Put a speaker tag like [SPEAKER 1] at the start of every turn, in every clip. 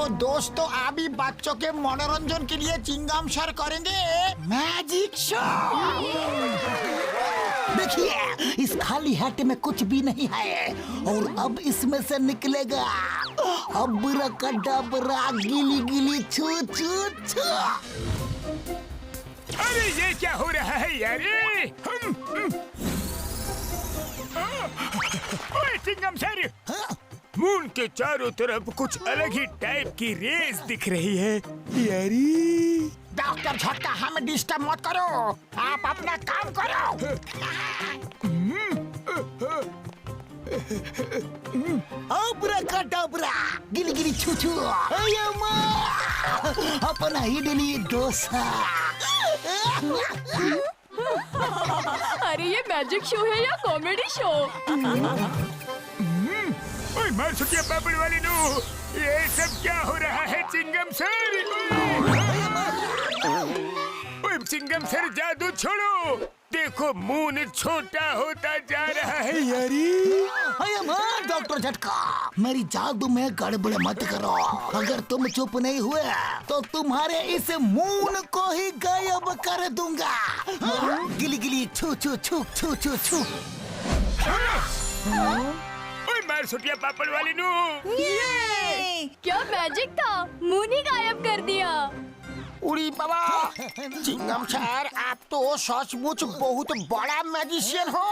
[SPEAKER 1] तो दोस्तों अभी बच्चों के मनोरंजन के लिए चिंगम सर करेंगे मैजिक शो। देखिए इस खाली हाथ में कुछ भी नहीं है और अब इसमें से निकलेगा अब्राकडाब्रा गिली गिली छू छू छू।
[SPEAKER 2] अरे ये क्या हो रहा है यार? ओए चिंगम सर, मून के चारों तरफ कुछ अलग ही टाइप की रेस दिख रही है यारी।
[SPEAKER 1] डॉक्टर झटका हमें डिस्टर्ब मत करो, आप अपना काम करो। अब्राकडाब्रा गिली गिली छू छू अपना इडली डोसा।
[SPEAKER 3] अरे ये मैजिक शो है या कॉमेडी शो?
[SPEAKER 2] ओए मार छुटिया पापड़ वाली नू, ये सब क्या हो रहा है चिंगम सर? ओए चिंगम सर जादू छोड़ो, देखो मून छोटा होता जा रहा है यारी।
[SPEAKER 1] डॉक्टर झटका मेरी जादू में गड़बड़ मत करो, अगर तुम चुप नहीं हुए तो तुम्हारे इस मून को ही गायब कर दूंगा। गिली गिली छू छू छू छू छू छू।
[SPEAKER 2] ओए मार छुटिया पापड़ वाली नू,
[SPEAKER 3] क्या मैजिक था, मून ही गायब कर दिया।
[SPEAKER 1] उड़ी बाबा, चिंगम सर आप तो सचमुच बहुत बड़ा मैजिशियन हो।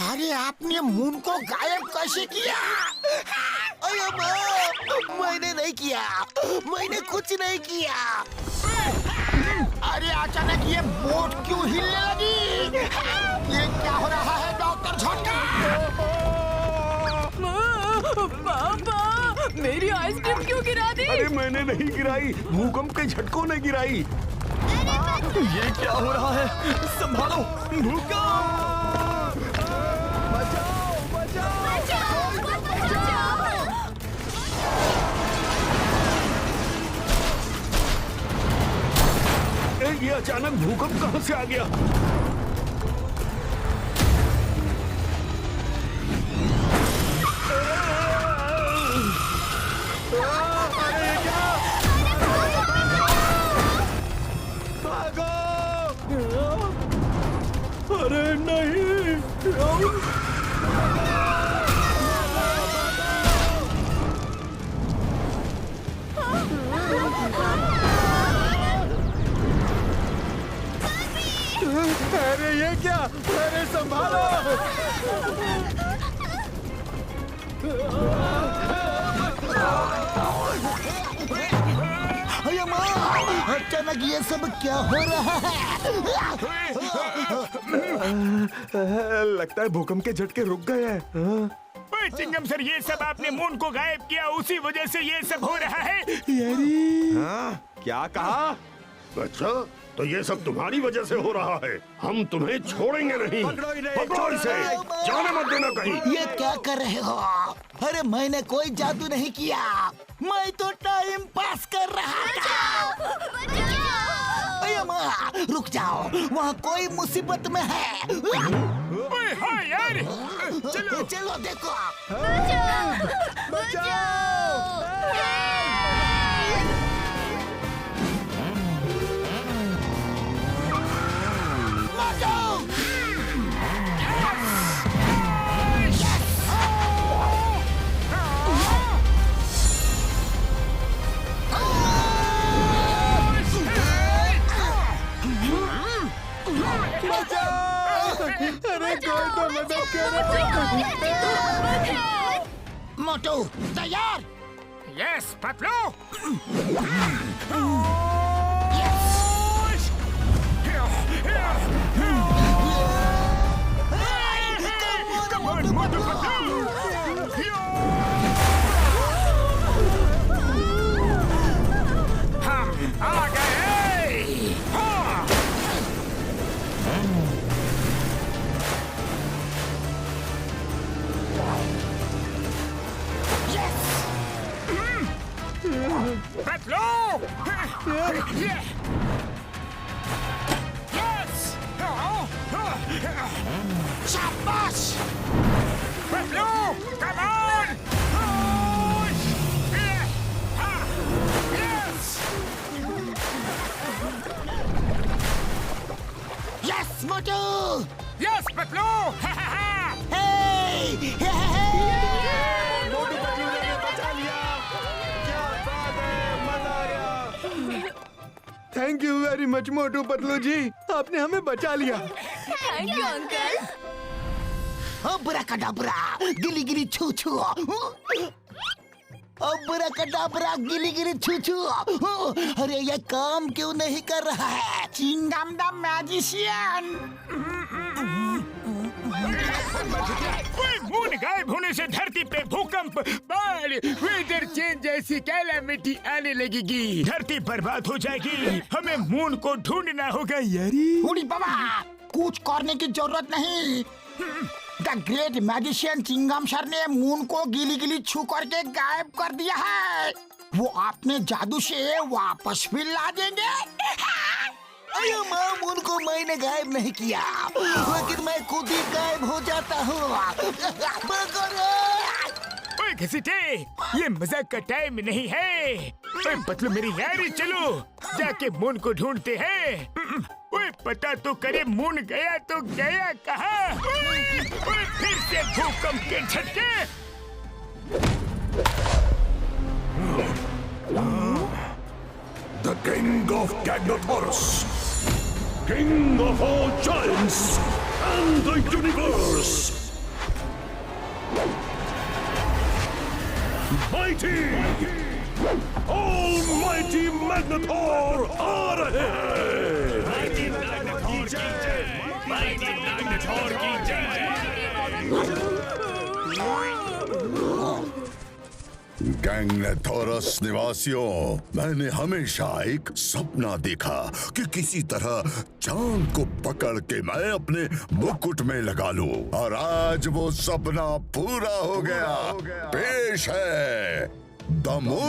[SPEAKER 1] अरे आपने मून को गायब कैसे किया? मैंने नहीं किया, मैंने कुछ नहीं किया। अरे अचानक ये बोट क्यों हिलने लगी? ये क्या हो रहा है डॉक्टर झटका?
[SPEAKER 3] पापा मेरी आइसक्रीम क्यों गिरा दी?
[SPEAKER 4] अरे मैंने नहीं गिराई, भूकंप के झटकों ने गिराई। ये क्या हो रहा है? संभालो, भूकंप! बचाओ, बचाओ! ये अचानक भूकंप कहां से आ गया? अरे नहीं! अरे ये क्या? अरे संभालो!
[SPEAKER 1] अचानक ये सब क्या हो रहा है?
[SPEAKER 4] लगता है भूकंप के झटके रुक गए हैं।
[SPEAKER 2] ओए चिंगम सर, ये सब आपने मून को गायब किया, उसी वजह से ये सब हो रहा है
[SPEAKER 4] यारी। क्या कहा?
[SPEAKER 5] अच्छा, तो ये सब तुम्हारी वजह से हो रहा है। हम तुम्हें छोड़ेंगे नहीं। पकड़ो इसे, जाने मत देना कहीं।
[SPEAKER 1] ये क्या कर रहे हो? अरे मैंने कोई जादू नहीं किया, मैं तो टाइम पास कर रहा था। अरे माँ, रुक जाओ, वहाँ कोई मुसीबत में है।
[SPEAKER 2] ओए हाँ यार, चलो
[SPEAKER 1] चलो देखो।
[SPEAKER 4] अरे कोई तो मदद करो!
[SPEAKER 1] मोटू तैयार?
[SPEAKER 2] यस पतलू। हम आ गए। पतलू! यस!
[SPEAKER 1] शाबाश!
[SPEAKER 2] Patlu! Come on! Push!
[SPEAKER 1] Yes Motu.
[SPEAKER 2] Yes Patlu.
[SPEAKER 1] Hey
[SPEAKER 4] Motu Patlu ने बचा लिया। क्या बात है, मजा आया। Thank you very much Motu Patlu ji, आपने हमें बचा लिया।
[SPEAKER 3] Thank you uncle.
[SPEAKER 1] अब्राकडाब्रा गिली गिली छू छू। अब्राकडाब्रा गिली गिली छू छू। अरे ये काम क्यों नहीं कर रहा है? Chingam the magician.
[SPEAKER 2] मून गायब होने से धरती पे भूकंप, बाढ़, वेदर चेंज जैसी कैलामिटी आने लगेगी। धरती बर्बाद हो जाएगी। हमें मून को ढूंढना होगा यारी।
[SPEAKER 1] उड़ी बाबा, कुछ करने की जरूरत नहीं। The great magician Chingam sir ने मून को गिली गिली छू करके गायब कर दिया है। वो अपने जादू से वापस भी ला देंगे। अरे माँ, मून को मैंने गायब नहीं किया, लेकिन मैं खुद ही गायब हो जाता हूँ।
[SPEAKER 2] ओए घसीटे, ये मजाक का टाइम नहीं है। ओए पतलू मेरी यारी, चलो जाके मून को ढूंढते हैं। ओए पता तो करे मून गया तो गया कहाँ? ओए फिर से भूकंप के झटके।
[SPEAKER 5] The King of Gagnotaurus, King of all giants and the universe. Mighty, almighty Magnetor, आ रहे हैं।
[SPEAKER 2] Mighty Magnetor की जय, Mighty Magnetor की जय।
[SPEAKER 6] गैंगनेथोरस निवासियों, मैंने हमेशा एक सपना देखा कि किसी तरह चांद को पकड़ के मैं अपने मुकुट में लगा लूं, और आज वो सपना पूरा हो गया। पेश है द मून।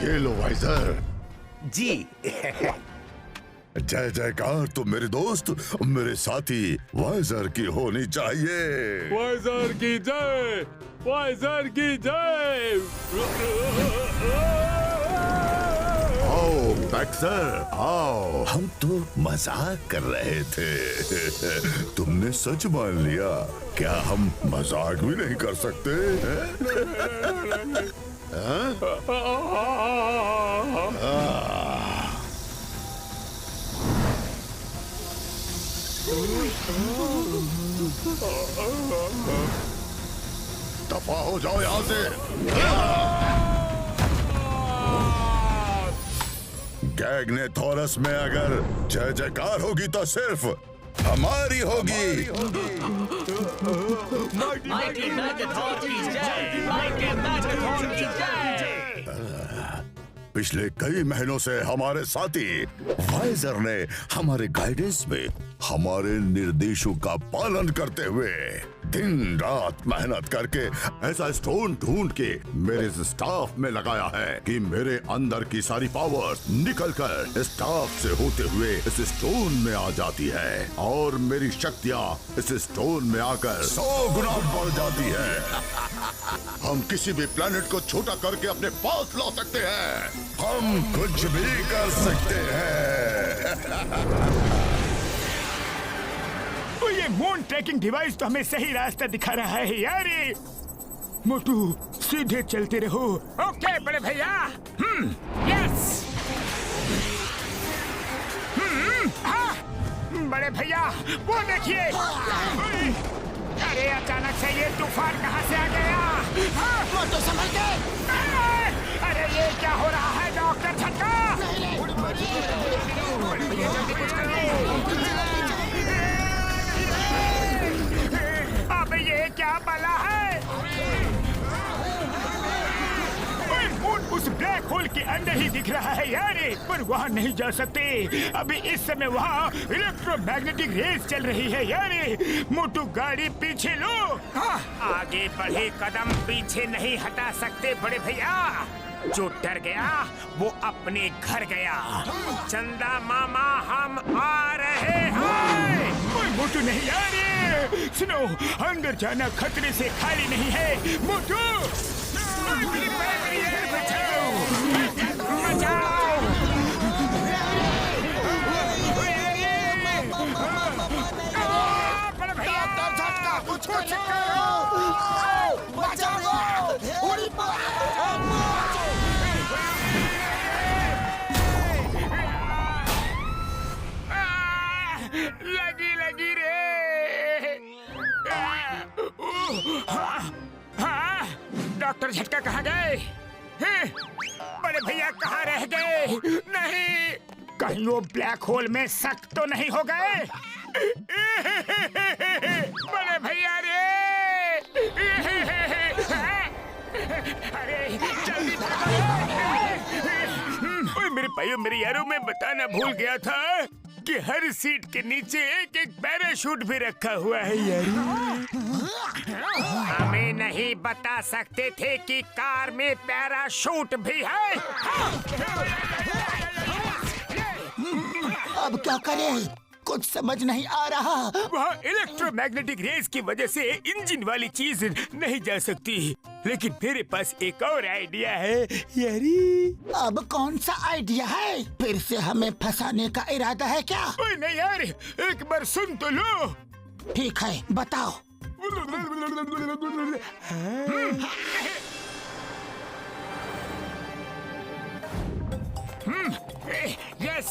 [SPEAKER 6] ये लो वाइजर
[SPEAKER 4] जी।
[SPEAKER 6] जय जयकार तो मेरे दोस्त, मेरे साथी वाइजर की होनी चाहिए।
[SPEAKER 4] वाइजर की जय, वाइजर की जय।
[SPEAKER 6] आओ बैक्सर, आओ। हम तो मजाक कर रहे थे, तुमने सच मान लिया। क्या हम मजाक भी नहीं कर सकते? दफा हो जाओ यहाँ से। गैंगनेथोरस में अगर जय जयकार होगी तो सिर्फ हमारी होगी।
[SPEAKER 2] Mighty Magnetor की जय, Mighty Magnetor की जय।
[SPEAKER 6] पिछले कई महीनों से हमारे साथी वाइजर ने हमारे गाइडेंस में हमारे निर्देशों का पालन करते हुए दिन रात मेहनत करके ऐसा स्टोन ढूंढ के मेरे स्टाफ में लगाया है कि मेरे अंदर की सारी पावर्स निकलकर स्टाफ से होते हुए इस स्टोन में आ जाती है, और मेरी शक्तियाँ इस स्टोन में आकर 100 गुना बढ़ जाती है। हम किसी भी प्लेनेट को छोटा करके अपने पास ला सकते हैं। हम कुछ भी कर सकते हैं।
[SPEAKER 2] तो ये मून ट्रैकिंग डिवाइस तो हमें सही रास्ता दिखा रहा है यारी। मोटू सीधे चलते रहो। ओके बड़े भैया। यस। हाँ बड़े भैया, वो देखिए। अरे अचानक से ये तूफान कहाँ से आ गया?
[SPEAKER 1] मोटू संभल के।
[SPEAKER 2] अरे ये क्या हो रहा है डॉक्टर झटका? जल्दी कुछ करिए। अब ये क्या बला है? मून उस ब्लैक होल के अंदर ही दिख रहा है यारे, पर वहाँ नहीं जा सकते। अभी इस समय वहाँ इलेक्ट्रोमैग्नेटिक रेस चल रही है यारे। मोटू गाड़ी पीछे लो। आगे बढ़े कदम पीछे नहीं हटा सकते बड़े भैया। जो डर गया वो अपने घर गया। चंदा मामा हम आ रहे हैं। मोटू नहीं यारे, सुनो, अंदर जाना खतरे से खाली नहीं है। मोटू भैया कहाँ रह गए? नहीं, कहीं वो ब्लैक होल में सक तो नहीं हो गए? बड़े भैया रे! अरे जल्दी भागो! मेरे भाइयों मेरे यारों, मैं बताना भूल गया था कि हर सीट के नीचे एक एक पैराशूट भी रखा हुआ है यार। हमें नहीं बता सकते थे कि कार में पैराशूट भी है।
[SPEAKER 1] अब क्या करें? कुछ समझ नहीं आ रहा।
[SPEAKER 2] वहाँ इलेक्ट्रोमैग्नेटिक रेस की वजह से इंजन वाली चीज नहीं जा सकती, लेकिन मेरे पास एक और आइडिया है यारी।
[SPEAKER 1] अब कौन सा आइडिया है? फिर से हमें फंसाने का इरादा है क्या?
[SPEAKER 2] ओए नहीं यार, एक बार सुन तो लो।
[SPEAKER 1] ठीक है, बताओ।
[SPEAKER 2] यस।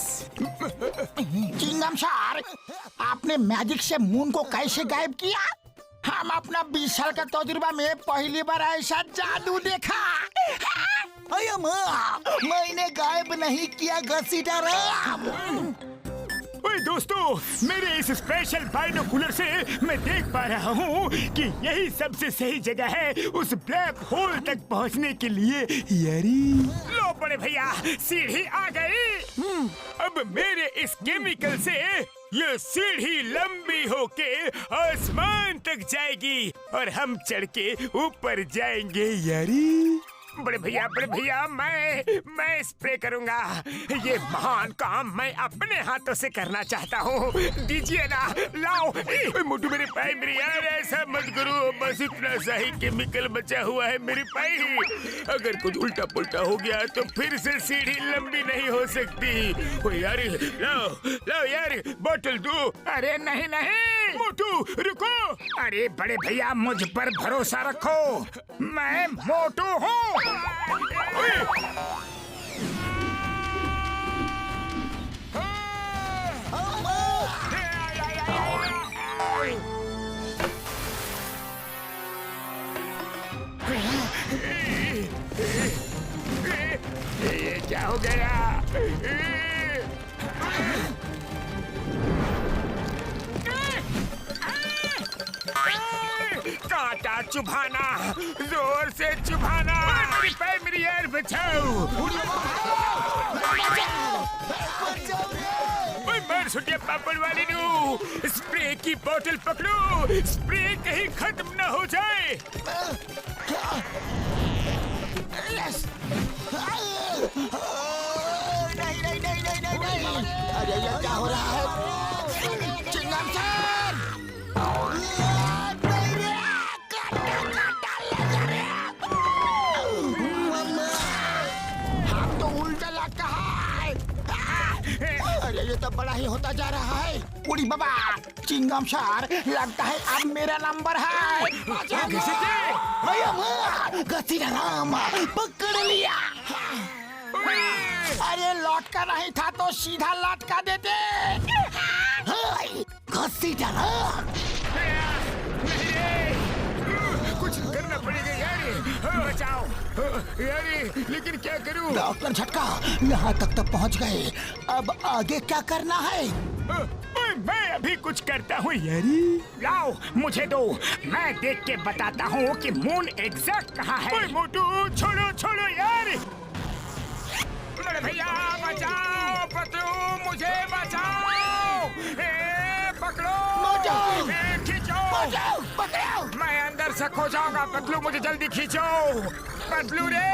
[SPEAKER 1] चिंगम सर, आपने मैजिक से मून को कैसे गायब किया? हम अपना 20 साल का तजुर्बा में पहली बार ऐसा जादू देखा। अरे माँ, मैंने गायब नहीं किया घसीटा।
[SPEAKER 2] ओए दोस्तों, मेरे इस स्पेशल बाइनोकुलर से मैं देख पा रहा हूँ कि यही सबसे सही जगह है उस ब्लैक होल तक पहुँचने के लिए यारी। लो बड़े भैया, सीढ़ी आ गई। अब मेरे इस केमिकल से ये सीढ़ी लंबी होके आसमान तक जाएगी और हम चढ़ के ऊपर जाएंगे यारी। बड़े भैया, मैं स्प्रे करूंगा। ये महान काम मैं अपने हाथों से करना चाहता हूँ। दीजिए ना, लाओ। मोटू मेरे पाई, मेरे यार ऐसा मत करो। बस इतना सा ही केमिकल बचा हुआ है मेरे पाई। अगर कुछ उल्टा पुल्टा हो गया तो फिर से सीढ़ी लंबी नहीं हो सकती। ओ यार, लाओ यार, बोतल दो। अरे नहीं मोटू रुको। अरे बड़े भैया, मुझ पर भरोसा रखो, मैं मोटू हूँ। ये क्या हो गया? कांटा चुभाना, जोर से चुभाना। मेरी यार बचाओ। मार सुटिया पापड़ वाली नू, स्प्रे की बोतल पकड़ो, स्प्रे कहीं खत्म न हो जाए।
[SPEAKER 1] नहीं। अरे ये क्या हो रहा है? चिंगम सर! हम तो उल्टा लग है। अरे ये तो बड़ा ही होता जा रहा है। उड़ी बाबा, चिंगम सर, लगता है अब मेरा नंबर है। राम पकड़ लिया। अरे लौटका नहीं था तो सीधा लौटका देते।
[SPEAKER 2] कुछ करना पड़ेगा यारी। बचाओ यारी, लेकिन क्या करूं?
[SPEAKER 1] डॉक्टर झटका, यहाँ तक तो पहुँच गए। अब आगे क्या करना है?
[SPEAKER 2] मैं अभी कुछ करता हूँ यारी। लाओ मुझे दो, मैं देख के बताता हूँ कि मून एग्जैक्ट कहाँ है। मोटू छोड़ो यार। भैया बचाओ, पतलू मुझे बचाओ। पकड़ो, खींचो। मैं अंदर से खो जाऊंगा। पतलू मुझे जल्दी खींचो। पतलू रे,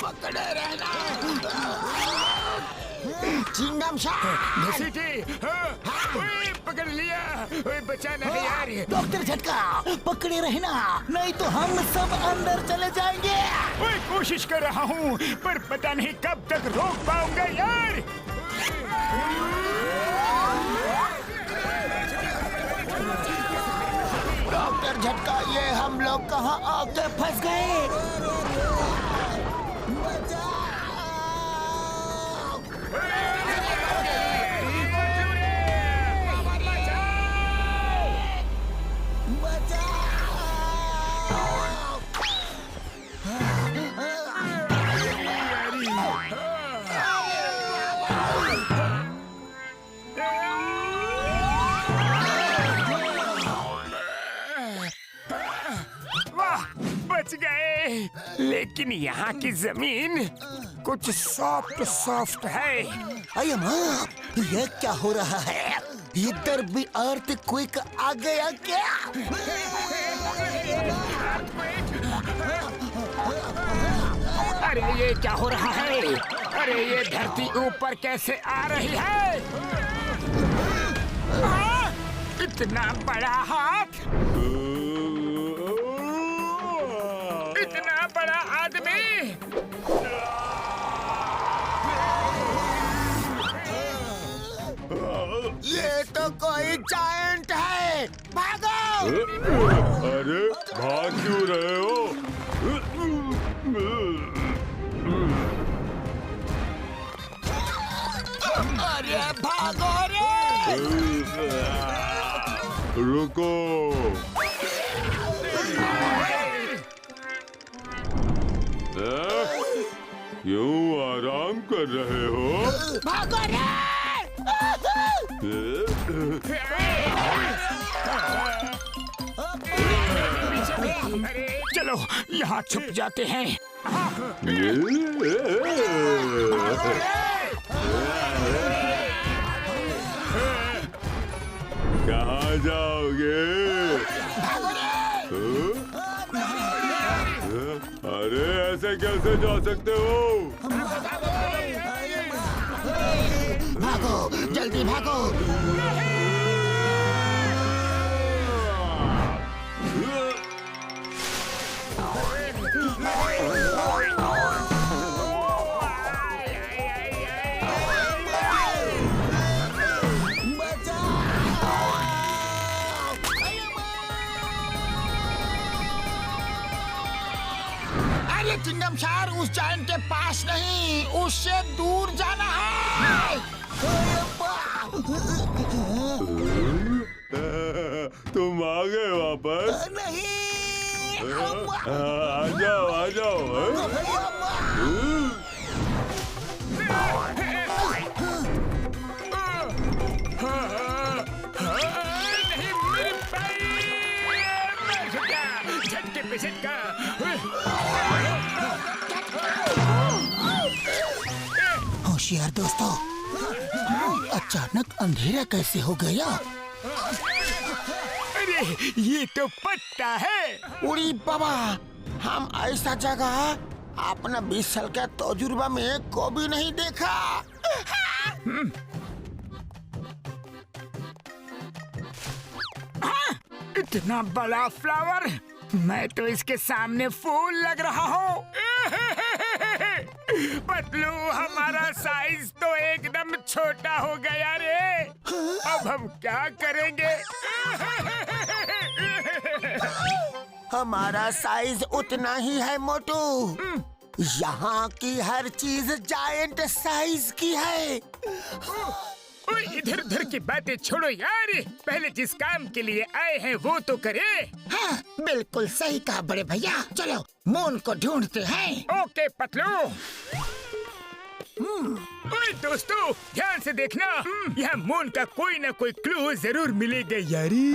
[SPEAKER 1] पकड़े रहना। चिंगम
[SPEAKER 2] पकड़ लिया। बचाना है यार।
[SPEAKER 1] डॉक्टर झटका, पकड़े रहना, नहीं तो हम सब अंदर चले जाएंगे।
[SPEAKER 2] कोशिश कर रहा हूँ, पर पता नहीं कब तक रोक पाऊंगा यार।
[SPEAKER 1] डॉक्टर झटका, ये हम लोग कहाँ आके फंस गए?
[SPEAKER 2] लेकिन यहाँ की जमीन कुछ सॉफ्ट सॉफ्ट है।
[SPEAKER 1] अरे माँ, ये क्या हो रहा है? इधर भी अर्थक्वेक आ गया क्या?
[SPEAKER 2] अरे ये क्या हो रहा है? अरे ये धरती ऊपर कैसे आ रही है? इतना बड़ा हाथ, इतना बड़ा आदमी।
[SPEAKER 1] ये तो कोई जायंट है, भागो!
[SPEAKER 4] अरे भाग क्यों रहे हो?
[SPEAKER 1] अरे भागो रे!
[SPEAKER 4] रुको। क्यों आराम कर रहे हो?
[SPEAKER 1] भागो रे!
[SPEAKER 2] चलो यहाँ छुप जाते हैं।
[SPEAKER 4] कहाँ जाओगे? अरे ऐसे कैसे जा सकते हो?
[SPEAKER 1] भागो, जल्दी भागो! अरे चिंगमशार, उस जायंट के पास नहीं, उससे दूर जाना है।
[SPEAKER 4] तुम आ गए वापस?
[SPEAKER 1] नहीं,
[SPEAKER 4] आ जाओ, आ जाओ।
[SPEAKER 2] झटके पे झटका।
[SPEAKER 1] होशियार दोस्तों, अचानक अंधेरा कैसे हो गया?
[SPEAKER 2] अरे ये तो पत्ता है।
[SPEAKER 1] उड़ी बाबा, हम ऐसा जगह अपना 20 साल का तजुर्बा में कभी नहीं देखा।
[SPEAKER 2] इतना बड़ा फ्लावर, मैं तो इसके सामने फूल लग रहा हूँ। पतलू, हमारा साइज तो एकदम छोटा हो गया रे। अब हम क्या करेंगे?
[SPEAKER 1] हमारा साइज उतना ही है मोटू। यहाँ की हर चीज जायंट साइज की है।
[SPEAKER 2] इधर उधर की बातें छोड़ो यार, पहले जिस काम के लिए आए हैं वो तो करे।
[SPEAKER 1] हाँ, बिल्कुल सही कहा बड़े भैया। चलो मून को ढूंढते हैं।
[SPEAKER 2] ओके पतलू। ओए दोस्तों, ध्यान से देखना, यहाँ मून का कोई ना कोई क्लू जरूर मिलेगा यारी।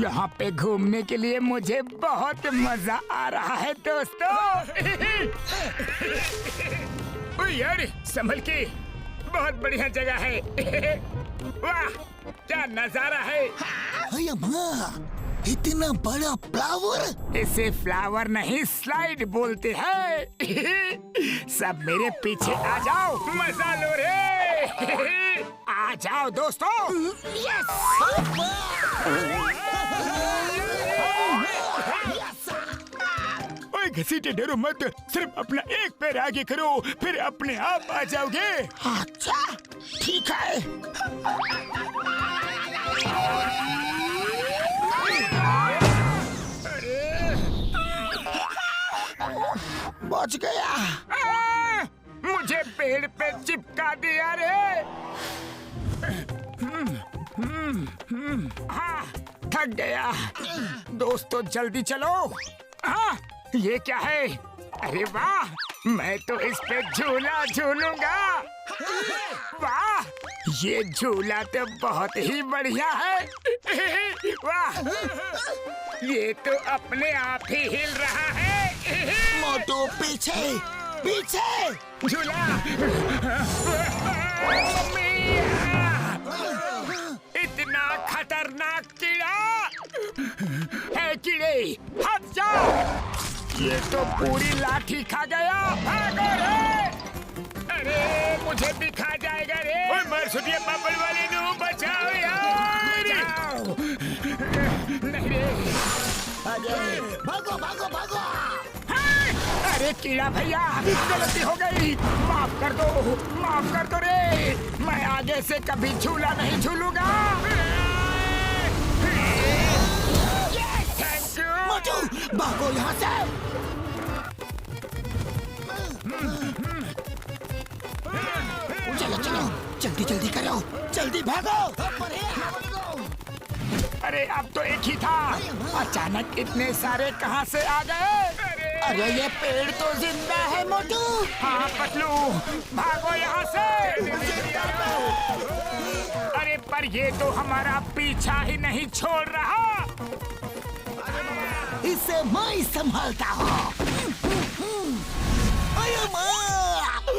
[SPEAKER 2] यहाँ पे घूमने के लिए मुझे बहुत मजा आ रहा है दोस्तों। ओए यार, संभल के, बहुत बढ़िया जगह है। वाह, क्या नजारा है।
[SPEAKER 1] अरे माँ, इतना बड़ा फ्लावर!
[SPEAKER 2] इसे फ्लावर नहीं, स्लाइड बोलते हैं। सब मेरे पीछे आ जाओ, मजा लो रे। आ जाओ दोस्तों। ओए घसीटे डरो मत, सिर्फ अपना एक पैर आगे करो, फिर अपने आप आ जाओगे।
[SPEAKER 1] अच्छा, ठीक है। बच गया।
[SPEAKER 2] मुझे पेड़ पे चिपका दिया रे। हाँ, थक गया। दोस्तों जल्दी चलो। हाँ, ये क्या है? अरे वाह, मैं तो इस पे झूला झूलूंगा। वाह, ये झूला तो बहुत ही बढ़िया है। वाह, ये तो अपने आप ही हिल रहा है।
[SPEAKER 1] मोटू पीछे पीछे
[SPEAKER 2] झूला। इतना खतरनाक कीड़ा है। कीड़े हट जाओ, ये तो पूरी लाठी खा गया। भागो रे! अरे मुझे भी खा जाएगा रे। ओए मर सुनिए बबल वाले नु, बचाओ यार। बचाओ। नहीं रे।
[SPEAKER 1] भागो भागो भागो।
[SPEAKER 2] अरे कीड़ा भैया, गलती हो गई, माफ कर दो रे। मैं आगे से कभी झूला नहीं झूलूंगा। Thank you.
[SPEAKER 1] मोटू भागो यहाँ से। चलो चलो जल्दी जल्दी करो, जल्दी भागो।
[SPEAKER 2] अरे अब तो एक ही था, अचानक इतने सारे कहाँ से आ गए?
[SPEAKER 1] अरे ये पेड़ तो जिंदा है मोटू।
[SPEAKER 2] हाँ पतलू, भागो यहाँ से। अरे पर ये तो हमारा पीछा ही नहीं छोड़ रहा।
[SPEAKER 1] इसे मैं संभालता हूँ। अरे माँ,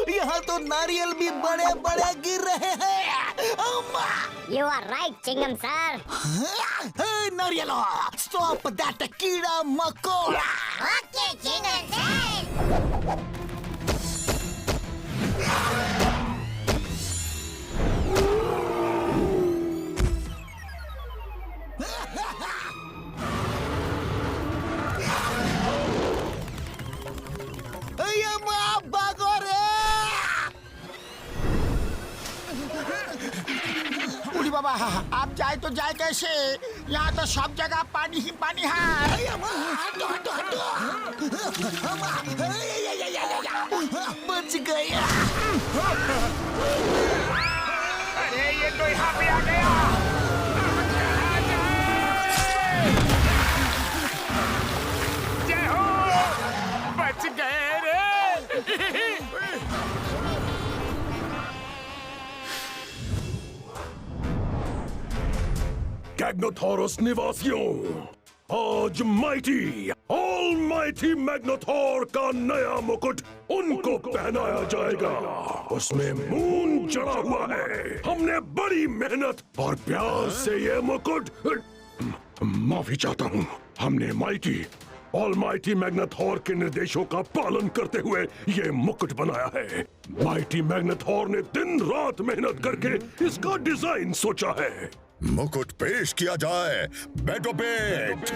[SPEAKER 1] यहाँ तो नारियल भी बड़े बड़े गिर रहे हैं।
[SPEAKER 7] You are right, Chingam sir.
[SPEAKER 1] नारियलो, stop that कीड़ा मकोड़ा।
[SPEAKER 7] Okay, Chingam sir.
[SPEAKER 1] अरे माँ, भागो रे।
[SPEAKER 2] उड़ी बाबा, आप जाए तो जाए कैसे? यहाँ तो सब जगह पानी ही पानी है।
[SPEAKER 1] हटो हटो हटो। बच गया।
[SPEAKER 2] अरे ये तो यहाँ पे आ गया। जय हो, बच गए रे।
[SPEAKER 5] गैग्नोथोरस निवासियों, आज माइटी ऑलमाइटी मैग्नेथोर का नया मुकुट उनको पहनाया जाएगा। उसमें मून जड़ा हुआ है। हमने बड़ी मेहनत और प्यार से ये मुकुट, माफी चाहता हूँ, हमने माइटी ऑलमाइटी मैग्नेथोर के निर्देशों का पालन करते हुए ये मुकुट बनाया है। माइटी मैग्नेथोर ने दिन रात मेहनत करके इसका डिजाइन सोचा है।
[SPEAKER 6] मुकुट पेश किया जाए। बैठो पेट।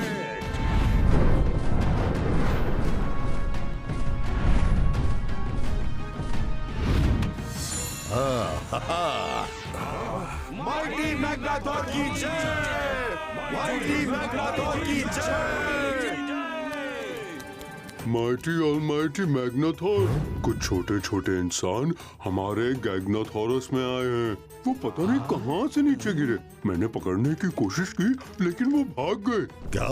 [SPEAKER 4] माइटी मैग्नेथोर की जय। माइटी मैग्नेथोर की जय।
[SPEAKER 8] माइटी ऑलमाइटी मैग्नेथोर, कुछ छोटे छोटे इंसान हमारे गैग्नाथोरस में आए हैं। वो पता नहीं कहाँ से नीचे गिरे। मैंने पकड़ने की कोशिश की लेकिन वो भाग गए।
[SPEAKER 6] क्या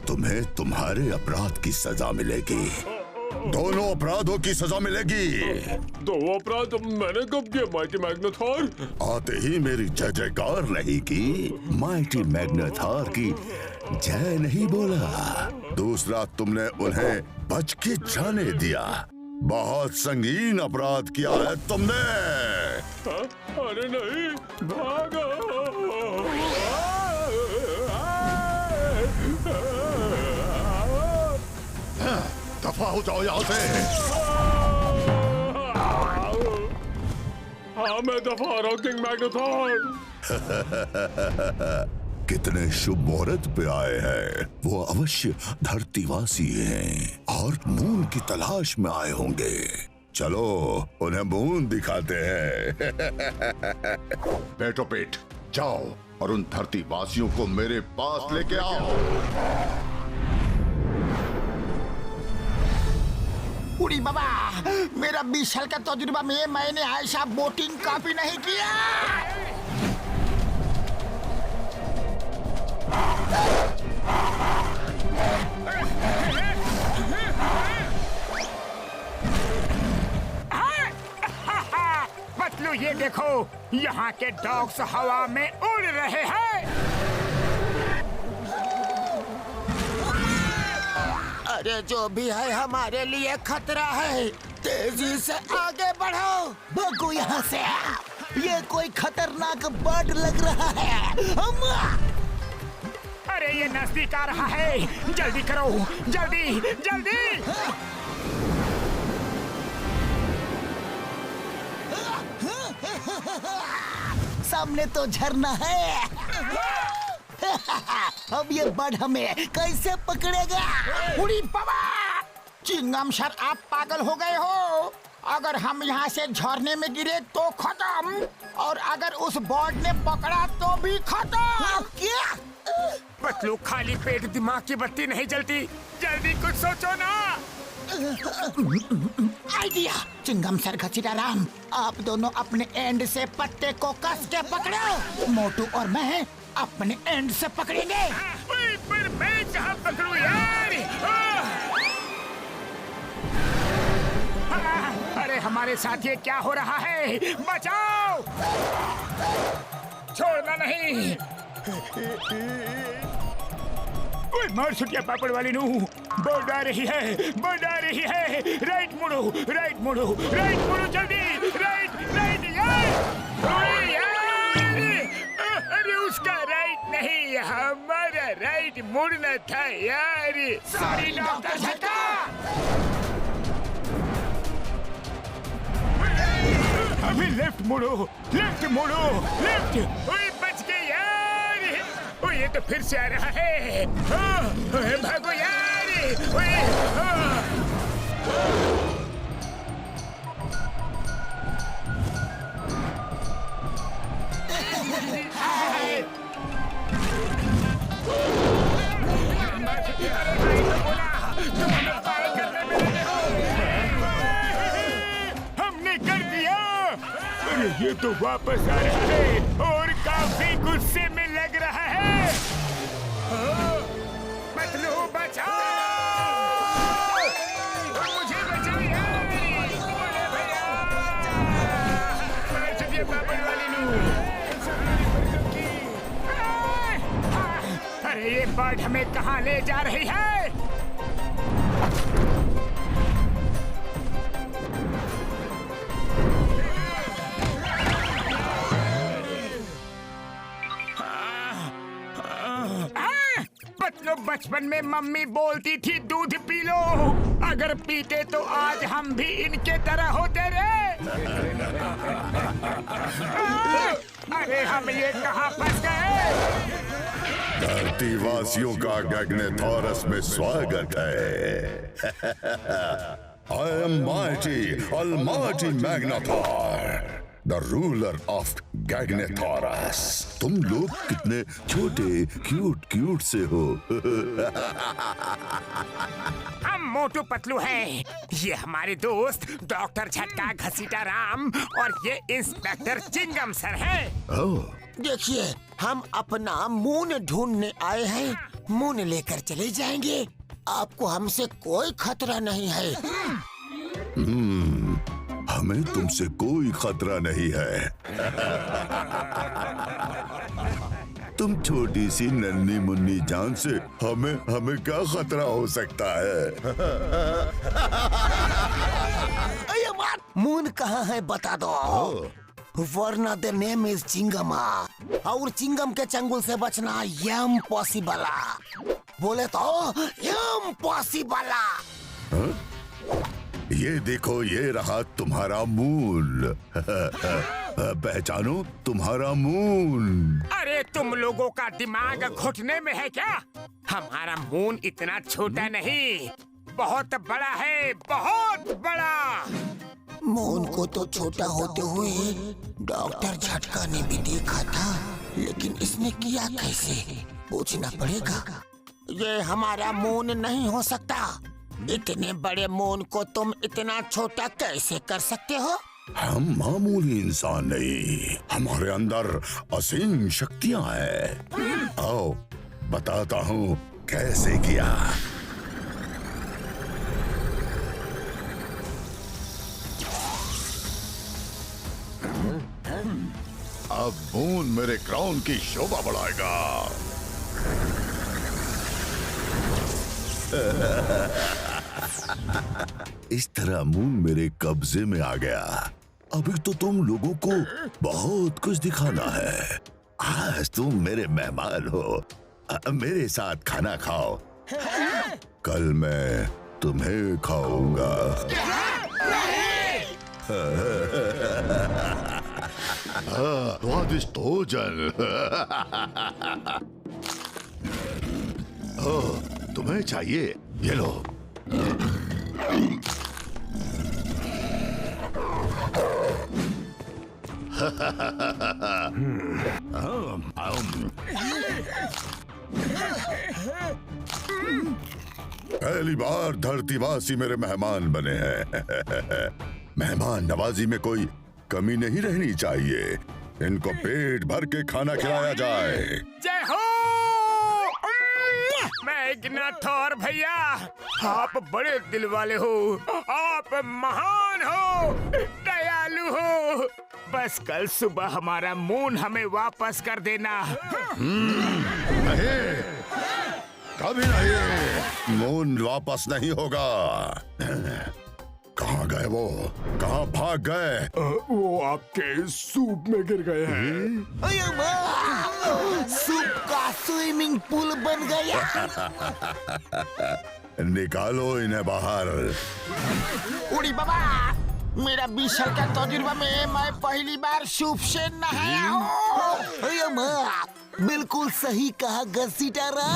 [SPEAKER 6] तुम्हें तुम्हारे अपराध की सजा मिलेगी? दोनों अपराधों की सजा मिलेगी।
[SPEAKER 8] दो अपराध मैंने कब किया माइटी मैग्नेथोर?
[SPEAKER 6] आते ही मेरी जय जयकार नहीं की, माइटी मैग्नेथोर की जय नहीं बोला। दूसरा, तुमने उन्हें बच के जाने दिया। बहुत संगीन अपराध किया है तुमने।
[SPEAKER 8] अरे नहीं, भागो।
[SPEAKER 6] दफा हो जाओ यहाँ से।
[SPEAKER 8] हाँ मैं दफा रहा हूँ किंग मैग्नेथोर।
[SPEAKER 6] कितने शुभ मुहूर्त पे आए हैं। वो अवश्य धरतीवासी हैं और मून की तलाश में आए होंगे। चलो उन्हें मून दिखाते हैं।
[SPEAKER 9] बैठो पेट, जाओ और उन धरतीवासियों को मेरे पास लेके आओ।
[SPEAKER 2] उड़ी बाबा, मेरा 20 साल का तजुर्बा में मैंने ऐसा बोटिंग कभी नहीं किया। पतलू ये देखो, यहाँ के डॉग्स हवा में उड़ रहे हैं।
[SPEAKER 1] अरे जो भी है हमारे लिए खतरा है, तेजी से आगे बढ़ो। भागो यहाँ से, ये कोई खतरनाक बर्ड लग रहा है।
[SPEAKER 2] अरे ये नजदीक आ रहा है, जल्दी करो, जल्दी जल्दी।
[SPEAKER 1] सामने तो झरना है। अब ये बर्ड हमें कैसे पकड़ेगा?
[SPEAKER 2] उड़ी बाबा! चिंगम सर, आप पागल हो गए हो। अगर हम यहाँ से झरने में गिरे तो खत्म, और अगर उस बर्ड ने पकड़ा तो भी खत्म।
[SPEAKER 1] क्या?
[SPEAKER 2] पतलू, खाली पेट दिमाग की बत्ती नहीं जलती, जल्दी कुछ सोचो ना।
[SPEAKER 1] आइडिया! चिंगम सर, घसीटाराम, आप दोनों अपने एंड से पत्ते को कस के पकड़ो। मोटू और मैं अपने एंड से पकड़ेंगे।
[SPEAKER 2] पर मैं कहाँ पकड़ूं यार? अरे हमारे साथ ये क्या हो रहा है? बचाओ! छोड़ना नहीं। ओए मार छुटिया पापड़ वाली नू, बोर्ड आ रही है, बोर्ड आ रही है। राइट मुड़ो, राइट मुड़ो, राइट मुड़ो, जल्दी राइट राइट यार। अरे उसका राइट नहीं, हमारा राइट मुड़ना था यार। सॉरी डॉक्टर झटका। अभी लेफ्ट मुड़ो, लेफ्ट मुड़ो, लेफ्ट। ओए बच गए यार। ओए ये तो फिर से आ रहा है। ओए भागो यार। ओए हमने कर दिया। अरे ये तो वापस आ रहा है और काफी गुस्से में लग रहा है। पतलू बचाओ, मुझे बचाइए। पापड़ वाली नू। अरे ये बर्ड हमें कहाँ ले जा रही है? पतलो, बचपन में मम्मी बोलती थी दूध पी लो, अगर पीते तो आज हम भी इनके तरह होते रे। अरे हम ये कहाँ फंस गए?
[SPEAKER 6] धरतीवासियों का गैग्नेथोरस में स्वागत है। I am mighty, almighty Magnetar, the ruler of Gagnetorus. तुम लोग कितने छोटे क्यूट से हो।
[SPEAKER 2] हम मोटू पतलू हैं। ये हमारे दोस्त डॉक्टर झटका, घसीटाराम और ये इंस्पेक्टर चिंगम सर हैं।
[SPEAKER 1] देखिए, हम अपना मून ढूंढने आए हैं। मून लेकर चले जाएंगे। आपको हमसे कोई खतरा नहीं है।
[SPEAKER 6] हमें तुमसे कोई खतरा नहीं है। तुम छोटी सी नन्ही मुन्नी जान से हमें क्या खतरा हो सकता है?
[SPEAKER 1] मून कहाँ है बता दो, वरना द नेम इज चिंगमा, और चिंगम के चंगुल से बचना इम्पॉसिबल। बोले तो इम्पॉसिबल।
[SPEAKER 6] ये देखो, ये रहा तुम्हारा मून। पहचानो तुम्हारा मून।
[SPEAKER 2] अरे तुम लोगों का दिमाग घुटने में है क्या? हमारा मून इतना छोटा नहीं, बहुत बड़ा है, बहुत बड़ा।
[SPEAKER 1] मून को तो छोटा होते हुए डॉक्टर झटका ने भी देखा था, लेकिन इसने किया कैसे? पूछना पड़ेगा। ये हमारा मून नहीं हो सकता। इतने बड़े मून को तुम इतना छोटा कैसे कर सकते हो?
[SPEAKER 6] हम मामूली इंसान नहीं, हमारे अंदर असीम शक्तियां हैं। आओ बताता हूँ कैसे किया।
[SPEAKER 9] अब मून मेरे क्राउन की शोभा बढ़ाएगा।
[SPEAKER 6] इस तरह मून मेरे कब्जे में आ गया। अभी तो तुम लोगों को बहुत कुछ दिखाना है। आज तुम मेरे मेहमान हो, मेरे साथ खाना खाओ। कल मैं तुम्हें खाऊंगा।
[SPEAKER 9] स्वादिष्ट भोजन। तुम्हें चाहिए, ये लो।
[SPEAKER 6] पहली बार धरतीवासी मेरे मेहमान बने हैं। मेहमान नवाजी में कोई कमी नहीं रहनी चाहिए। इनको पेट भर के खाना खिलाया जाए।
[SPEAKER 2] जय हो मैग्नाथोर भैया, आप बड़े दिल वाले हो, आप महान हो, दयालु हो। बस कल सुबह हमारा मून हमें वापस कर देना।
[SPEAKER 6] नहीं, कभी नहीं। मून वापस नहीं होगा। कहाँ गए वो? कहाँ भाग गए?
[SPEAKER 4] वो आपके सूप में गिर गए हैं।
[SPEAKER 1] अयो वाह! सूप का स्विमिंग पूल बन गया।
[SPEAKER 6] निकालो इन्हें बाहर।
[SPEAKER 1] उड़ी बाबा, मेरा 20 साल का तजुर्बा में मैं पहली बार सूप से नहाया हूँ। अयो वाह! बिल्कुल सही कहा घसीटारा।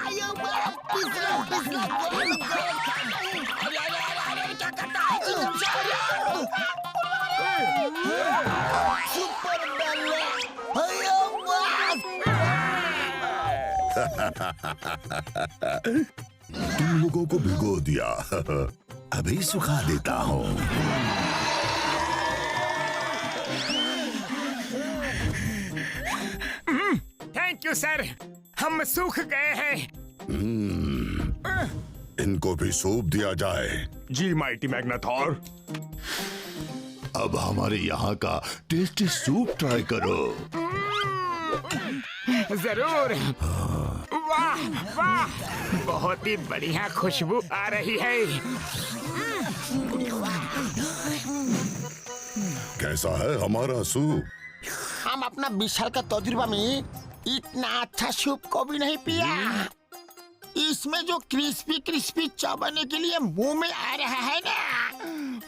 [SPEAKER 1] अयो वाह! पिछला पिछला सुपर बल्ले। अयो वाह!
[SPEAKER 6] तुम लोगों को भिगो दिया। अभी सुखा देता हूँ।
[SPEAKER 2] थैंक यू सर, हम सूख गए हैं।
[SPEAKER 6] इनको भी सूप दिया जाए।
[SPEAKER 5] जी माइटी मैग्नाथॉर।
[SPEAKER 9] अब हमारे यहाँ का टेस्टी सूप ट्राई करो।
[SPEAKER 2] जरूर। वाह वाह, बहुत ही बढ़िया खुशबू आ रही है।
[SPEAKER 6] कैसा है हमारा सूप?
[SPEAKER 1] हम अपना 20 साल का तजुर्बा में इतना अच्छा सूप को भी नहीं पिया। इसमें जो क्रिस्पी क्रिस्पी चबाने के लिए मुंह में आ रहा है ना,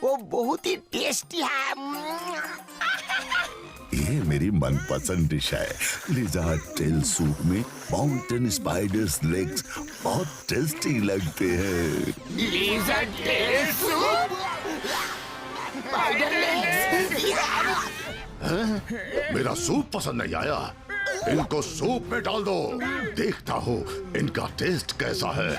[SPEAKER 1] वो बहुत ही टेस्टी है।
[SPEAKER 6] ये मेरी मनपसंद डिश है। लिज़ार्ड टेल सूप में माउंटेन स्पाइडर्स लेग्स बहुत टेस्टी लगते हैं।
[SPEAKER 2] Lizard tail soup?
[SPEAKER 9] मेरा सूप पसंद नहीं आया? इनको सूप में डाल दो, देखता हूँ इनका टेस्ट कैसा है।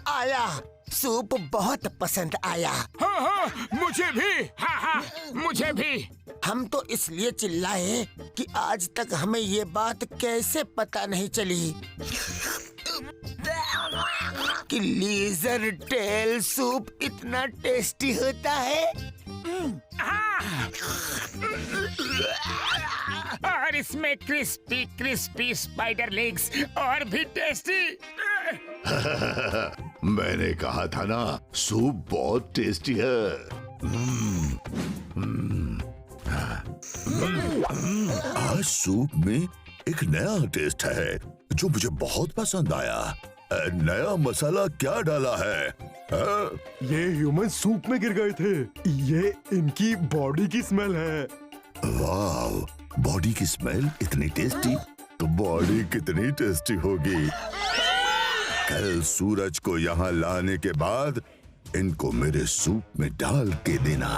[SPEAKER 1] आया, सूप बहुत पसंद आया।
[SPEAKER 2] हाँ हाँ, मुझे भी। हाँ हाँ, मुझे भी।
[SPEAKER 1] हम तो इसलिए चिल्लाए कि आज तक हमें ये बात कैसे पता नहीं चली कि लिज़र्ड टेल सूप इतना टेस्टी होता है।
[SPEAKER 2] और इसमें क्रिस्पी क्रिस्पी स्पाइडर लेग्स और भी टेस्टी।
[SPEAKER 9] मैंने कहा था ना, सूप बहुत टेस्टी है।
[SPEAKER 6] आज सूप में एक नया टेस्ट है जो मुझे बहुत पसंद आया। नया मसाला क्या डाला है?
[SPEAKER 4] ये ह्यूमन सूप में गिर गए थे। ये इनकी बॉडी की स्मेल है।
[SPEAKER 6] वाह, बॉडी की स्मेल इतनी टेस्टी तो बॉडी कितनी टेस्टी होगी। कल सूरज को यहाँ लाने के बाद इनको मेरे सूप में डाल के देना।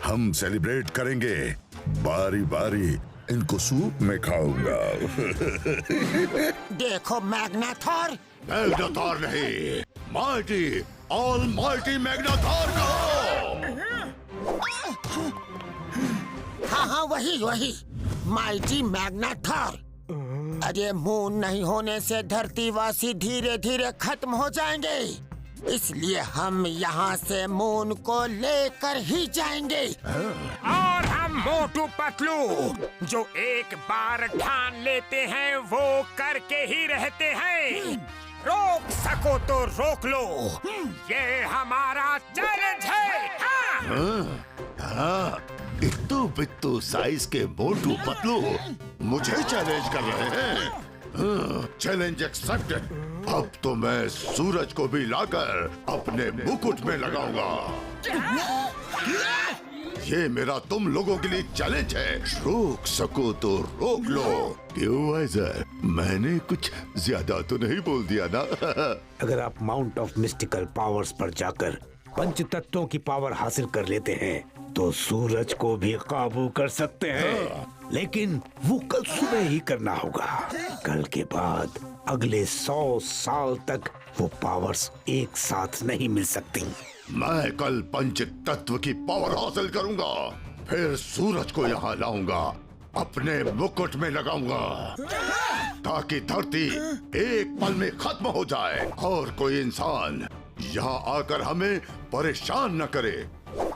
[SPEAKER 6] हम सेलिब्रेट करेंगे। बारी बारी इनको सूप में खाऊंगा।
[SPEAKER 1] देखो मैग्नाथॉर।
[SPEAKER 9] मैग्नाथॉर नहीं, माइटी, ऑलमाइटी मैग्नाथॉर कहो।
[SPEAKER 1] हाँ हाँ, वही वही, माइटी मैग्नाथॉर। अरे मून नहीं होने से धरतीवासी धीरे धीरे खत्म हो जाएंगे, इसलिए हम यहाँ से मून को लेकर ही जाएंगे।
[SPEAKER 2] और हम मोटू पतलू, जो एक बार ठान लेते हैं वो करके ही रहते हैं। रोक सको तो रोक लो, ये हमारा चैलेंज है।
[SPEAKER 9] हाँ, इत्तू बित्तू साइज के मोटू पतलू मुझे चैलेंज कर रहे हैं। Challenge accepted. अब तो मैं सूरज को भी लाकर अपने मुकुट में लगाऊंगा। ये मेरा तुम लोगों के लिए चैलेंज है। रोक सको तो रोक लो। क्यों वाइजर, मैंने कुछ ज्यादा तो नहीं बोल दिया ना?
[SPEAKER 10] अगर आप माउंट ऑफ मिस्टिकल पावर्स पर जाकर पंच तत्वों की पावर हासिल कर लेते हैं तो सूरज को भी काबू कर सकते हैं, लेकिन वो कल सुबह ही करना होगा। कल के बाद अगले 100 साल तक वो पावर्स एक साथ नहीं मिल सकती।
[SPEAKER 9] मैं कल पंच तत्व की पावर हासिल करूंगा, फिर सूरज को यहाँ लाऊंगा, अपने मुकुट में लगाऊंगा, ताकि धरती एक पल में खत्म हो जाए और कोई इंसान यहाँ आकर हमें परेशान न करे।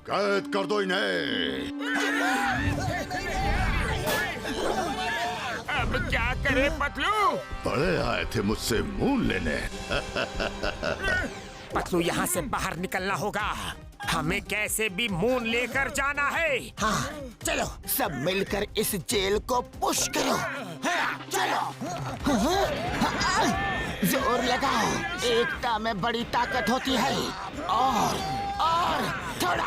[SPEAKER 9] कैद कर दो इन्हें।
[SPEAKER 2] अब क्या करे पतलू?
[SPEAKER 9] बड़े आए थे मुझसे मून लेने।
[SPEAKER 2] पतलू, यहाँ से बाहर निकलना होगा। हमें कैसे भी मून लेकर जाना है।
[SPEAKER 1] हाँ, चलो सब मिलकर इस जेल को पुश करो। हाँ, चलो। जोर लगाओ, एकता में बड़ी ताकत होती है। और थोड़ा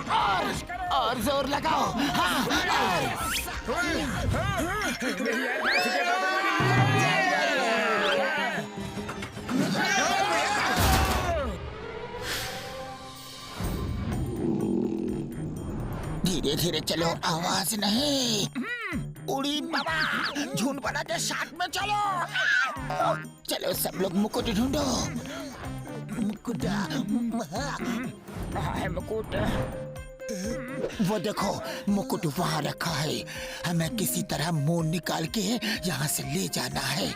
[SPEAKER 1] और जोर लगाओ। हाँ, धीरे धीरे चलो, आवाज नहीं। उड़ी बाबा, झूठ बना के साथ में चलो। चलो सब लोग मुकुट ढूंढो। मुकुट है, मुकुट। वो देखो, मुकुट वहाँ रखा है। हमें किसी तरह मून निकाल के यहाँ से ले जाना है।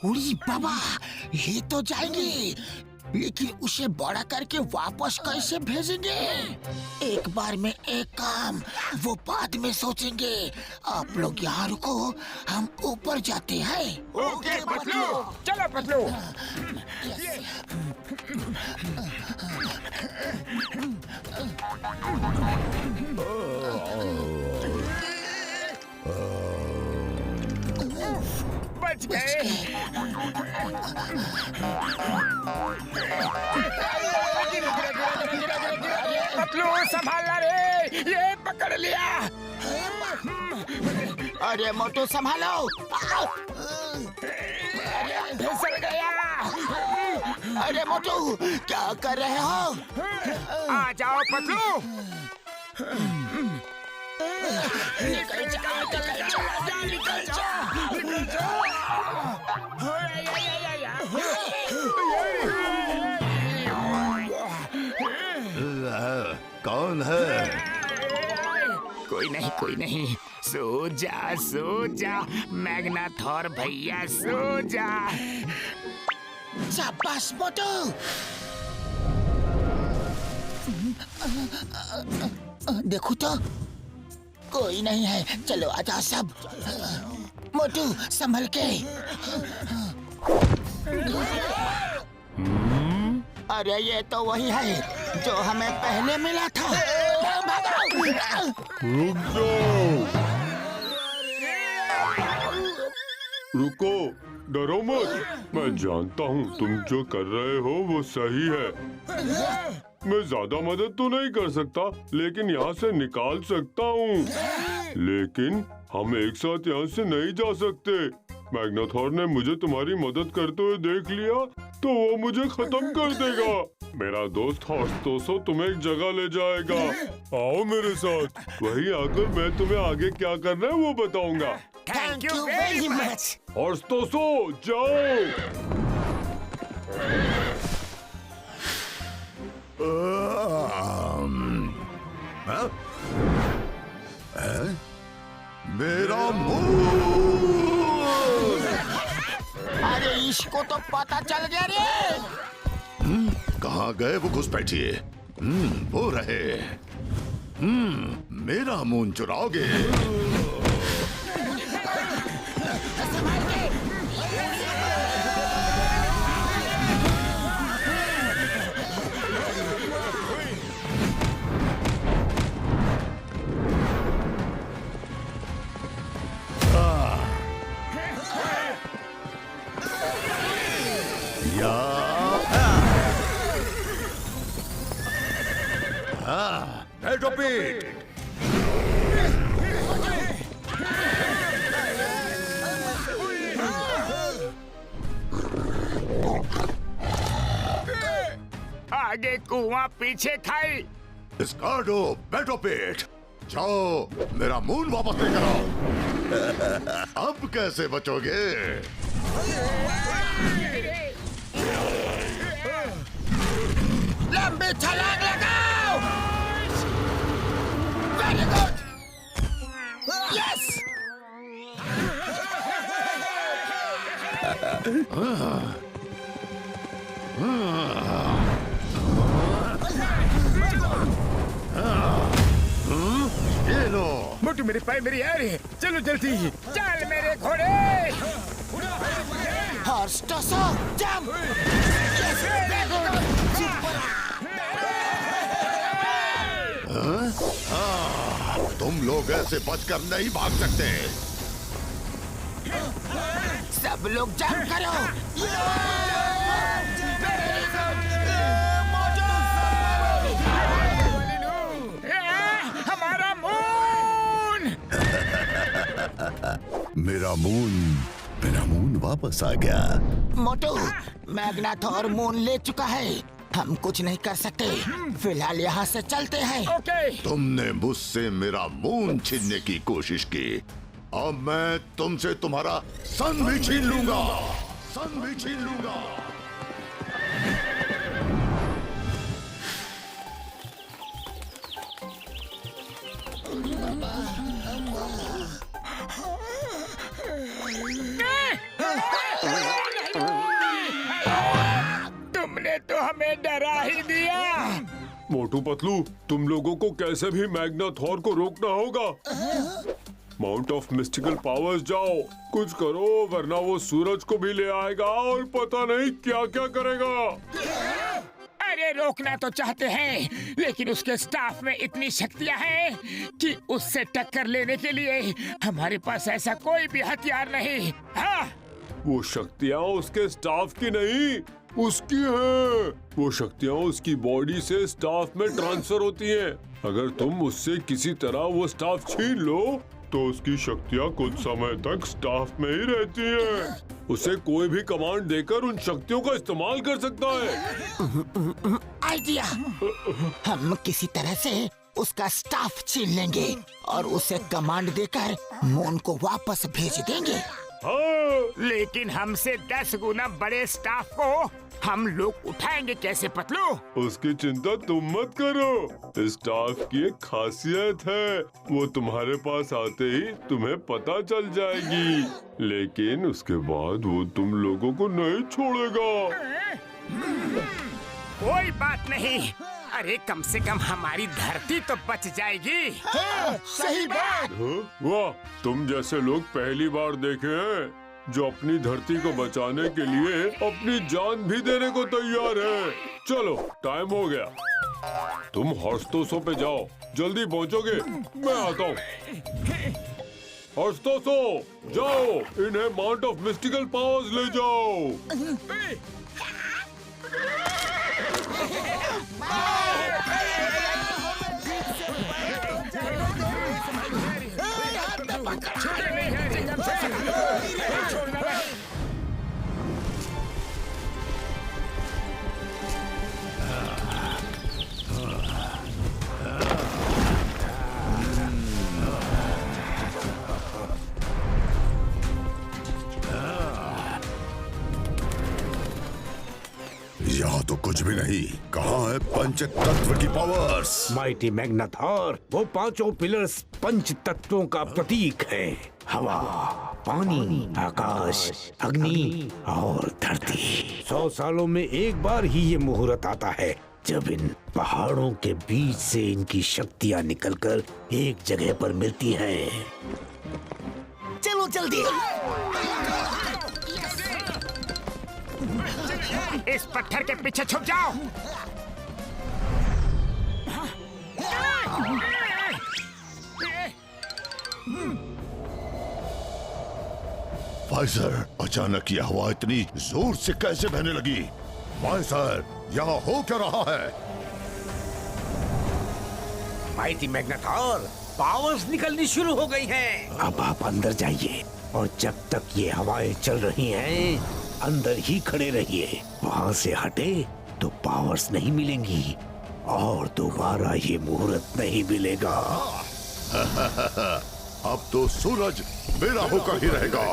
[SPEAKER 1] उड़ी बाबा, ये तो जाएंगे, लेकिन उसे बड़ा करके वापस कैसे भेजेंगे? एक बार में एक काम, वो बाद में सोचेंगे। आप लोग यहाँ रुको, हम ऊपर जाते हैं।
[SPEAKER 2] ओके पतलू, चलो पतलू। बच गए। पतलू संभालना रे, ये पकड़ लिया।
[SPEAKER 1] अरे मोटू संभालो।
[SPEAKER 2] अरे फिसल गया।
[SPEAKER 1] अरे मोटू, क्या कर रहे हो?
[SPEAKER 2] आ जाओ पतलू।
[SPEAKER 1] निकल जाओ, निकल जाओ।
[SPEAKER 9] कौन है?
[SPEAKER 2] कोई नहीं, सो जा मैग्नाथोर भैया, सो जा।
[SPEAKER 1] शाबाश मोटू। देखो तो कोई नहीं है। चलो आजा सब। मोटू संभल के। अरे ये तो वही है जो हमें पहले मिला था।
[SPEAKER 8] रुक जाओ, रुको, डरो मत। मैं जानता हूँ तुम जो कर रहे हो वो सही है। मैं ज्यादा मदद तो नहीं कर सकता, लेकिन यहाँ से निकाल सकता हूँ। लेकिन हम एक साथ यहाँ से नहीं जा सकते। मैग्नाथोर ने मुझे तुम्हारी मदद करते हुए देख लिया तो वो मुझे खत्म कर देगा। मेरा दोस्त हॉर्स्टोसो तुम्हें एक जगह ले जाएगा। आओ मेरे साथ, वहीं आकर मैं तुम्हें आगे क्या करना है वो बताऊंगा।
[SPEAKER 2] Thank you very much.
[SPEAKER 8] हॉर्स्टोसो, जाओ।
[SPEAKER 9] मेरा मुंह।
[SPEAKER 1] अरे इसको तो पता चल गया रे।
[SPEAKER 9] कहाँ गए वो घुसपैठिए? वो रहे। मेरा मून चुराओगे?
[SPEAKER 2] आगे कुआं पीछे खाई।
[SPEAKER 9] स्कार्डो, बैठो पेट। जाओ मेरा मून वापस लेकर आओ। अब कैसे बचोगे?
[SPEAKER 1] लंबी छलांग लगाओ। Very good. यस।
[SPEAKER 9] ये लो।
[SPEAKER 2] मोटू मेरे पाए मेरी आ रही है। चलो जल्दी, चल मेरे घोड़े।
[SPEAKER 1] हॉर्स टॉसो, जंप। Yes, very good.
[SPEAKER 9] तुम लोग ऐसे बचकर नहीं भाग सकते।
[SPEAKER 1] सब लोग जंप करो।
[SPEAKER 2] हमारा मून।
[SPEAKER 6] मेरा मून वापस आ गया।
[SPEAKER 1] मोटू, मैग्नाथोर मून ले चुका है। हम कुछ नहीं कर सकते। फिलहाल यहाँ से चलते हैं।
[SPEAKER 2] ओके।
[SPEAKER 9] तुमने मुझसे मेरा मून छीनने की कोशिश की। अब मैं तुमसे तुम्हारा सन भी छीन लूंगा। सन भी छीन लूंगा।
[SPEAKER 2] तुमने तो हमें डरा ही दिया।
[SPEAKER 8] मोटू पतलू, तुम लोगों को कैसे भी मैग्नाथोर को रोकना होगा। माउंट ऑफ मिस्टिकल पावर्स जाओ, कुछ करो वरना वो सूरज को भी ले आएगा और पता नहीं क्या क्या करेगा।
[SPEAKER 2] अरे रोकना तो चाहते हैं, लेकिन उसके स्टाफ में इतनी शक्तियां हैं कि उससे टक्कर लेने के लिए हमारे पास ऐसा कोई भी हथियार नहीं। हाँ,
[SPEAKER 8] वो शक्तियाँ उसके स्टाफ की नहीं, उसकी हैं। वो शक्तियाँ उसकी बॉडी से स्टाफ में ट्रांसफर होती हैं। अगर तुम उससे किसी तरह वो स्टाफ छीन लो तो उसकी शक्तियाँ कुछ समय तक स्टाफ में ही रहती हैं। उसे कोई भी कमांड देकर उन शक्तियों का इस्तेमाल कर सकता है।
[SPEAKER 1] आइडिया। हम किसी तरह से उसका स्टाफ छीन लेंगे और उसे कमांड देकर मून को वापस भेज देंगे।
[SPEAKER 8] हाँ।
[SPEAKER 2] लेकिन हमसे 10 गुना बड़े स्टाफ को हम लोग उठाएंगे कैसे पतलू?
[SPEAKER 8] उसकी चिंता तुम मत करो। स्टाफ की एक खासियत है, वो तुम्हारे पास आते ही तुम्हें पता चल जाएगी। लेकिन उसके बाद वो तुम लोगों को नहीं छोड़ेगा।
[SPEAKER 2] कोई बात नहीं। अरे कम से कम हमारी धरती तो बच जाएगी।
[SPEAKER 1] सही बात।
[SPEAKER 8] वाह, तुम जैसे लोग पहली बार देखे हैं जो अपनी धरती को बचाने के लिए अपनी जान भी देने को तैयार है। चलो टाइम हो गया, तुम हॉर्सटोसो पे जाओ, जल्दी पहुंचोगे। मैं आता हूँ। हॉर्सटोसो जाओ, इन्हें माउंट ऑफ मिस्टिकल पावर्स ले जाओ।
[SPEAKER 6] यहाँ तो कुछ भी नहीं। कहाँ है पंच तत्व की पावर्स?
[SPEAKER 10] माइटी मैग्नाथोर, वो पांचों पिलर्स पंच तत्वों का प्रतीक है। हवा, पानी, आकाश, अग्नि और धरती। 100 सालों में एक बार ही ये मुहूर्त आता है जब इन पहाड़ों के बीच से इनकी शक्तियां निकलकर एक जगह पर मिलती हैं।
[SPEAKER 1] चलो जल्दी।
[SPEAKER 2] इस पत्थर के पीछे छुप जाओ।
[SPEAKER 9] वाइजर, अचानक ये हवा इतनी जोर से कैसे बहने लगी? वाइजर, यहाँ हो क्या रहा है?
[SPEAKER 10] माइटी मैग्नेटॉर, पावर्स निकलनी शुरू हो गई हैं। अब आप अंदर जाइए और जब तक ये हवाएं चल रही हैं, अंदर ही खड़े रहिए। वहाँ से हटे तो पावर्स नहीं मिलेंगी और दोबारा ये मुहूर्त नहीं मिलेगा।
[SPEAKER 9] अब तो सूरज मेरा होकर ही रहेगा।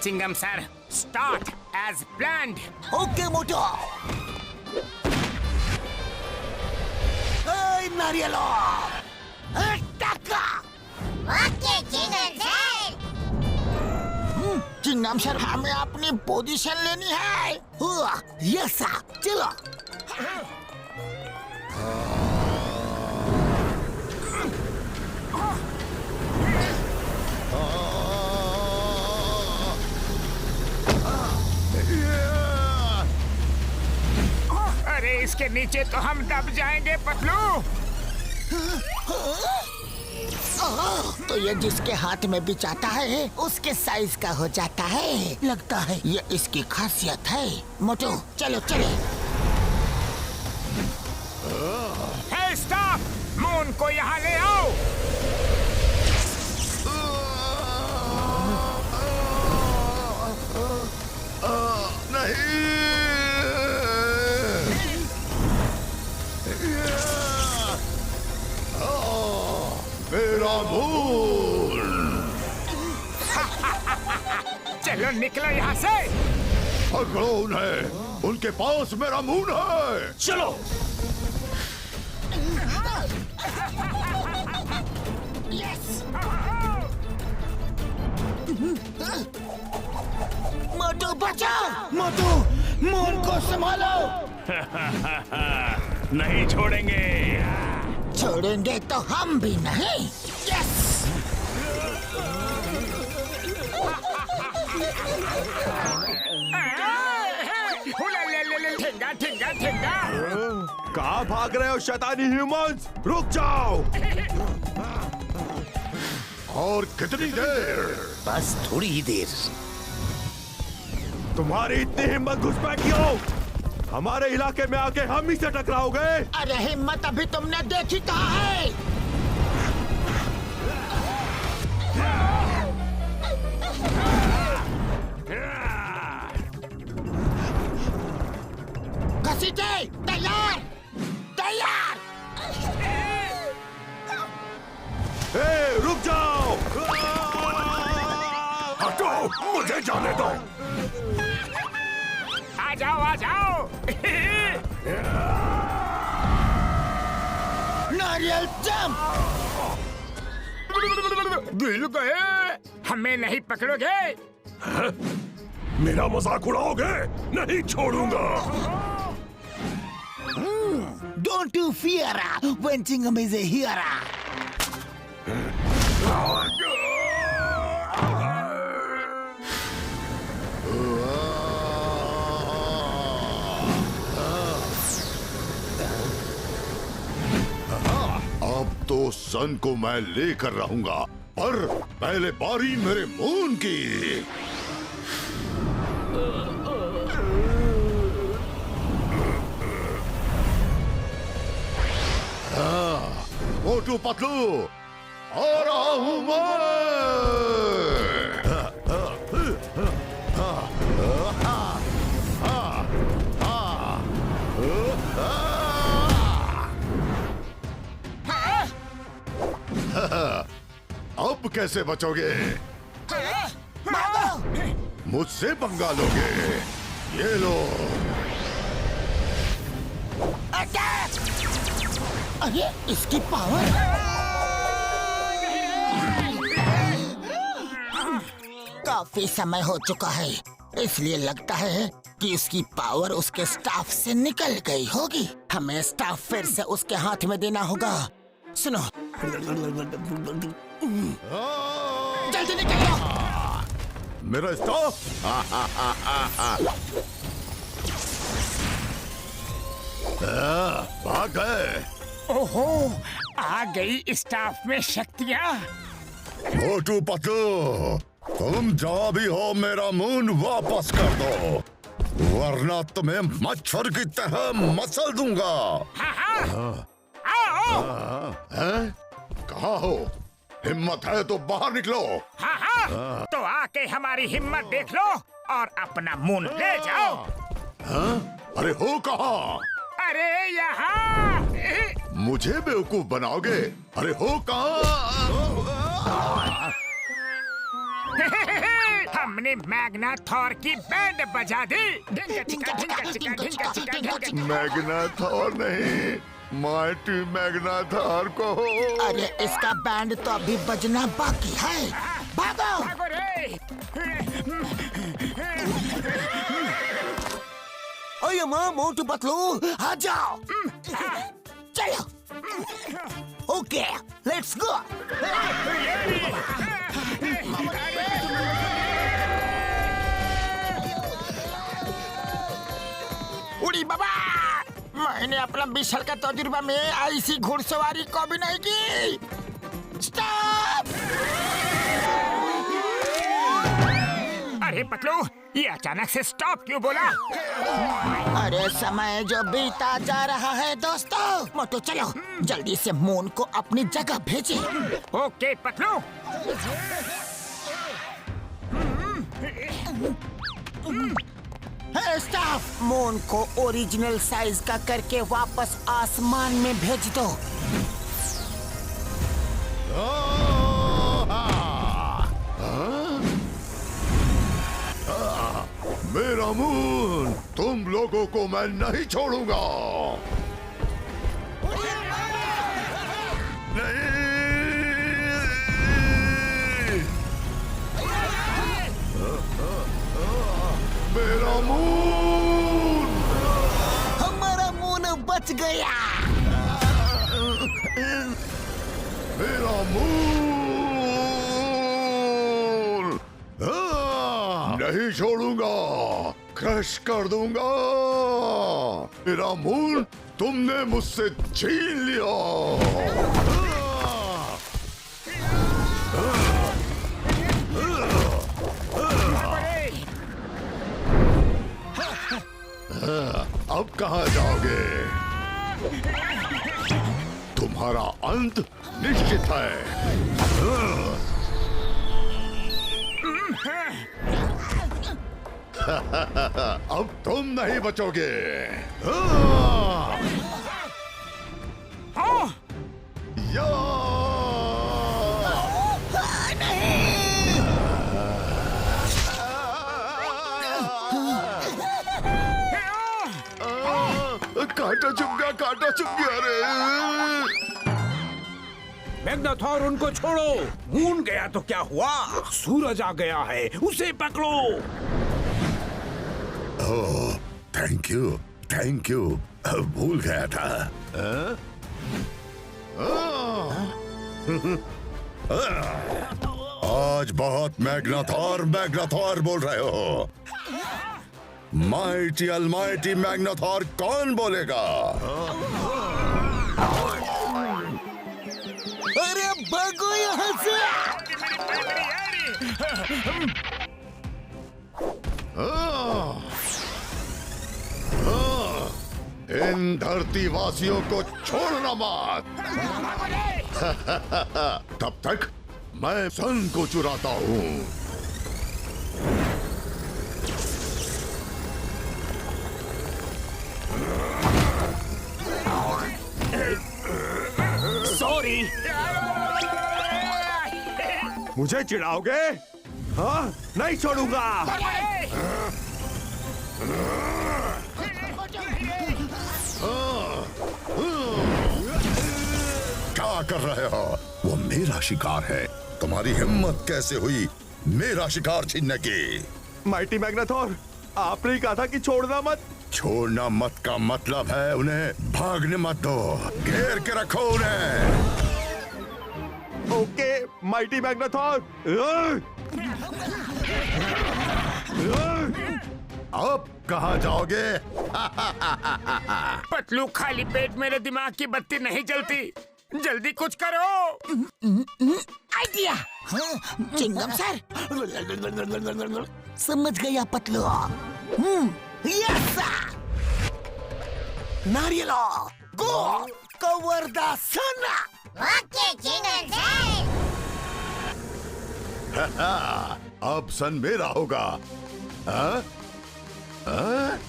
[SPEAKER 2] Chingam sir, start as planned.
[SPEAKER 1] Okay Motu. नारियलो, टक्का।
[SPEAKER 7] Okay Chingam sir.
[SPEAKER 1] Chingam sir, हमें अपनी पोजीशन लेनी है। यस सर, चलो।
[SPEAKER 2] अरे इसके नीचे तो हम दब जाएंगे पतलू।
[SPEAKER 1] तो ये जिसके हाथ में भी जाता है उसके साइज का हो जाता है। लगता है ये इसकी खासियत है। मोटू चलो चले।
[SPEAKER 2] हे स्टॉप, मून को यहाँ ले आओ।
[SPEAKER 9] मेरा मून।
[SPEAKER 2] चलो निकलो यहाँ से।
[SPEAKER 9] पकड़ो उन्हें, उनके पास मेरा मून है।
[SPEAKER 5] चलो।
[SPEAKER 1] मोटू बचाओ। मोटू, मून को संभालो।
[SPEAKER 5] नहीं छोड़ेंगे।
[SPEAKER 1] छोड़ेंगे तो हम भी नहीं। यस।
[SPEAKER 2] ठेंगा ठेंगा ठेंगा।
[SPEAKER 4] कहाँ भाग रहे हो शैतानी ह्यूमंस? रुक जाओ।
[SPEAKER 9] और कितनी देर?
[SPEAKER 10] बस थोड़ी ही देर।
[SPEAKER 4] तुम्हारी इतनी हिम्मत घुसपैठ क्यों? हमारे इलाके में आके हम ही से टकराओगे?
[SPEAKER 1] अरे हिम्मत अभी तुमने देखी कहाँ है? घसीटे, तैयार तैयार।
[SPEAKER 5] रुक जाओ। हटो, मुझे जाने दो।
[SPEAKER 2] आ जाओ आ जाओ।
[SPEAKER 1] नारियल जंप।
[SPEAKER 2] गिर गए। हमें नहीं पकड़ोगे?
[SPEAKER 5] मेरा मजाक उड़ाओगे? नहीं छोड़ूंगा।
[SPEAKER 1] Don't you fear when Chingam is here.
[SPEAKER 9] अब तो सन को मैं लेकर रहूंगा, पर पहले बारी मेरे मून की। मोटू पतलू, आ रहा हूं मैं। अब कैसे बचोगे? मुझसे पंगा लोगे? ये लो।
[SPEAKER 1] अरे इसकी पावर! काफी समय हो चुका है, इसलिए लगता है कि उसकी पावर उसके स्टाफ से निकल गई होगी। हमें स्टाफ फिर से उसके हाथ में देना होगा। सुनो, जल्दी निकलो।
[SPEAKER 9] मेरा स्टाफ भाग गए।
[SPEAKER 2] ओहो, आ गई स्टाफ में शक्तियाँ।
[SPEAKER 6] मोटू पतलू, तुम जहाँ भी हो मेरा मून वापस कर दो, वरना तुम्हें मच्छर की तरह मसल दूंगा।
[SPEAKER 9] हैं? कहाँ हो? हिम्मत है तो बाहर निकलो।
[SPEAKER 2] हाँ, तो आके हमारी हिम्मत देख लो और अपना मून ले जाओ।
[SPEAKER 9] अरे हो कहाँ?
[SPEAKER 2] अरे यहाँ।
[SPEAKER 9] मुझे बेवकूफ बनाओगे? अरे हो कहाँ?
[SPEAKER 2] हमने मैग्ना थॉर की बैंड बजा दी। ढिंका चिका, ढिंका चिका, ढिंका चिका, ढिंका चिका।
[SPEAKER 9] मैग्ना थॉर नहीं, माइटी मैग्ना थॉर को।
[SPEAKER 1] अरे इसका बैंड तो अभी बजना बाकी है। भागो!
[SPEAKER 2] भागो रे।
[SPEAKER 1] ओए माँ, मोटू पतलू आ जाओ। चलो। Okay, let's go. उड़ी बाबा, मैंने अपना 20 साल का तजुर्बा में ऐसी घुड़सवारी कभी नहीं की। स्टॉप!
[SPEAKER 2] अरे पतलू, ये अचानक से स्टॉप क्यों बोला?
[SPEAKER 1] अरे समय जो बीता जा रहा है दोस्तों। मोटू चलो, जल्दी से मून को अपनी जगह भेजे।
[SPEAKER 2] ओके पतलू।
[SPEAKER 1] स्टाफ, मून को ओरिजिनल साइज का करके वापस आसमान में भेज दो।
[SPEAKER 9] मेरा मून, तुम लोगों को मैं नहीं छोड़ूंगा। नहीं। मेरा मून!
[SPEAKER 1] हमारा मून बच गया।
[SPEAKER 9] मेरा मून! नहीं छोड़ूंगा, क्रश कर दूंगा। मेरा मून तुमने मुझसे छीन लिया। अब कहाँ जाओगे? तुम्हारा अंत निश्चित है। अब तुम नहीं बचोगे। या! कांटा चुभ गया, कांटा चुभ गया रे।
[SPEAKER 10] मैग्नाथॉर, उनको छोड़ो। मून गया तो क्या हुआ? सूरज आ गया है, उसे पकड़ो।
[SPEAKER 6] ओह, थैंक यू, भूल गया था। आज बहुत मैग्नाथॉर बोल रहे हो। माइटी अलमाइटी मैग्नाथॉर कौन बोलेगा?
[SPEAKER 1] अरे भागो यहाँ से!
[SPEAKER 9] इन धरती वासियों को छोड़ना मत। तब तक मैं सन को चुराता हूँ।
[SPEAKER 2] सॉरी।
[SPEAKER 4] मुझे चिढ़ाओगे? हाँ, नहीं छोड़ूंगा।
[SPEAKER 6] क्या कर रहे हो? वो मेरा शिकार है। तुम्हारी हिम्मत कैसे हुई मेरा शिकार छीनने की?
[SPEAKER 4] माइटी मैग्नाथोर, आपने ही कहा था कि छोड़ना मत।
[SPEAKER 6] छोड़ना मत का मतलब है उन्हें भागने मत दो, घेर के रखो उन्हें।
[SPEAKER 4] Okay mighty Magnathor.
[SPEAKER 9] अब कहाँ जाओगे?
[SPEAKER 2] पतलू, खाली पेट मेरे दिमाग की बत्ती नहीं जलती। जल्दी कुछ करो।
[SPEAKER 1] आइडिया। चिंगम सर, समझ गया Patlu. Yes Nariyal go cover the sun.
[SPEAKER 7] Okay Chingam sir.
[SPEAKER 9] अब सन मेरा होगा। हाँ? हाँ?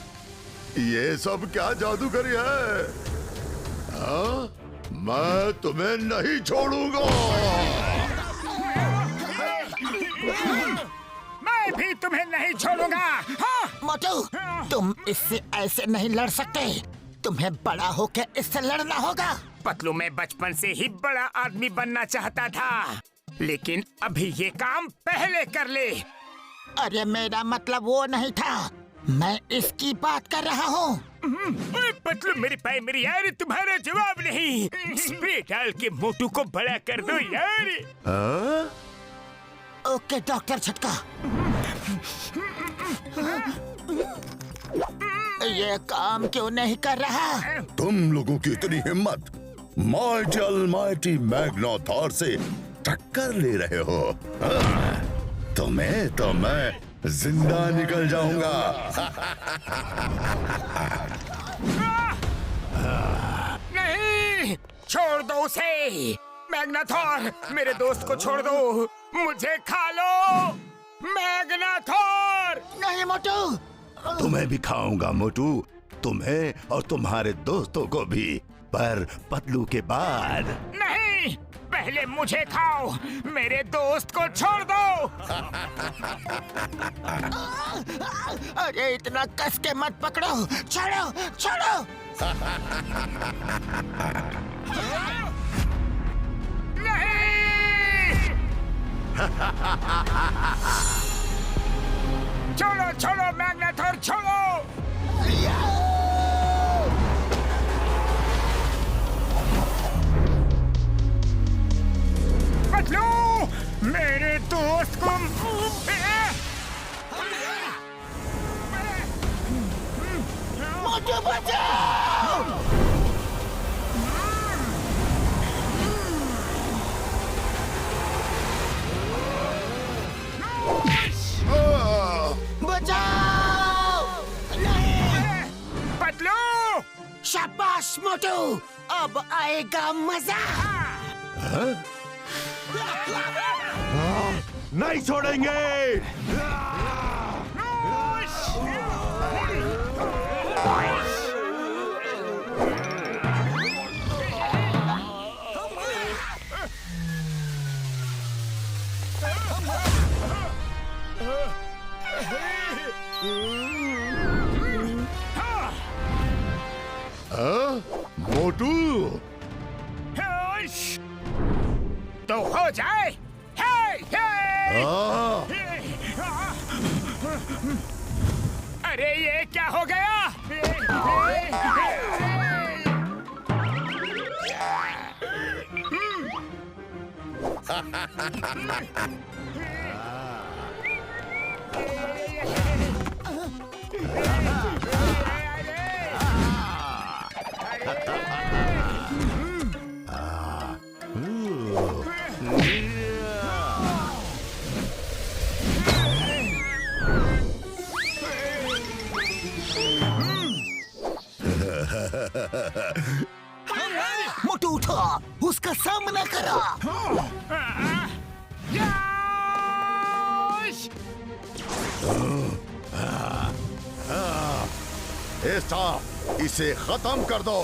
[SPEAKER 9] ये सब क्या जादूगरी है? हाँ? मैं तुम्हें नहीं छोड़ूंगा।
[SPEAKER 2] मैं भी तुम्हें नहीं छोड़ूंगा। हाँ?
[SPEAKER 1] मोटू, तुम इससे ऐसे नहीं लड़ सकते। तुम्हें बड़ा होकर इससे लड़ना होगा।
[SPEAKER 2] पतलू, मैं बचपन से ही बड़ा आदमी बनना चाहता था, लेकिन अभी ये काम पहले कर ले।
[SPEAKER 1] अरे मेरा मतलब वो नहीं था, मैं इसकी बात कर रहा हूँ।
[SPEAKER 2] पतलू, मेरी पाई मेरी यार, तुम्हारा जवाब नहीं। स्प्रे डाल के मोटू को बड़ा कर दो यार।
[SPEAKER 9] हाँ?
[SPEAKER 1] ओके डॉक्टर झटका। ये काम क्यों नहीं कर रहा?
[SPEAKER 6] तुम लोगों की इतनी हिम्मत माइटी अलमाइटी मैग्नाथोर से टक्कर ले रहे हो? हाँ, तुम्हें तो मैं जिंदा निकल जाऊंगा।
[SPEAKER 2] नहीं, छोड़ दो उसे। मैग्नाथोर, मेरे दोस्त को छोड़ दो। मुझे खा लो मैग्नाथोर।
[SPEAKER 1] नहीं मोटू।
[SPEAKER 9] तुम्हें भी खाऊंगा मोटू, तुम्हें और तुम्हारे दोस्तों को भी, पर पतलू के बाद।
[SPEAKER 2] नहीं, पहले मुझे खाओ। मेरे दोस्त को छोड़ दो।
[SPEAKER 1] अरे इतना कस के मत पकड़ो। छोड़ो छोड़ो।
[SPEAKER 2] नहीं। छोड़ो छोड़ो मैग्नाथोर, छोड़ो। पतलू, मेरे दोस्त को।
[SPEAKER 1] मोटू बचाओ। बचाओ। नहीं।
[SPEAKER 2] पतलू,
[SPEAKER 1] शाबाश मोटू, अब आएगा मजा।
[SPEAKER 4] नहीं छोड़ेंगे।
[SPEAKER 9] मोटू,
[SPEAKER 2] तो हो जाए। अरे ये क्या हो गया?
[SPEAKER 1] मोटू उठो, उसका सामना करो।
[SPEAKER 9] स्टाफ, इसे खत्म कर दो।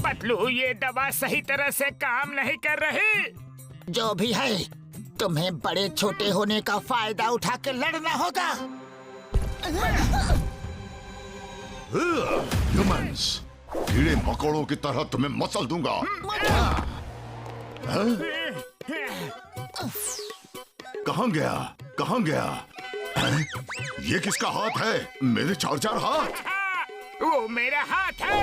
[SPEAKER 2] पतलू, ये दवा सही तरह से काम नहीं कर रही।
[SPEAKER 1] जो भी है, तुम्हें बड़े छोटे होने का फायदा उठा के लड़ना होगा।
[SPEAKER 9] ह्यूमंस, कीड़े मकोड़ों की तरह तुम्हें मसल दूंगा। कहाँ गया? कहाँ गया? ये किसका हाथ है? मेरे 4 हाथ।
[SPEAKER 2] वो मेरा हाथ है।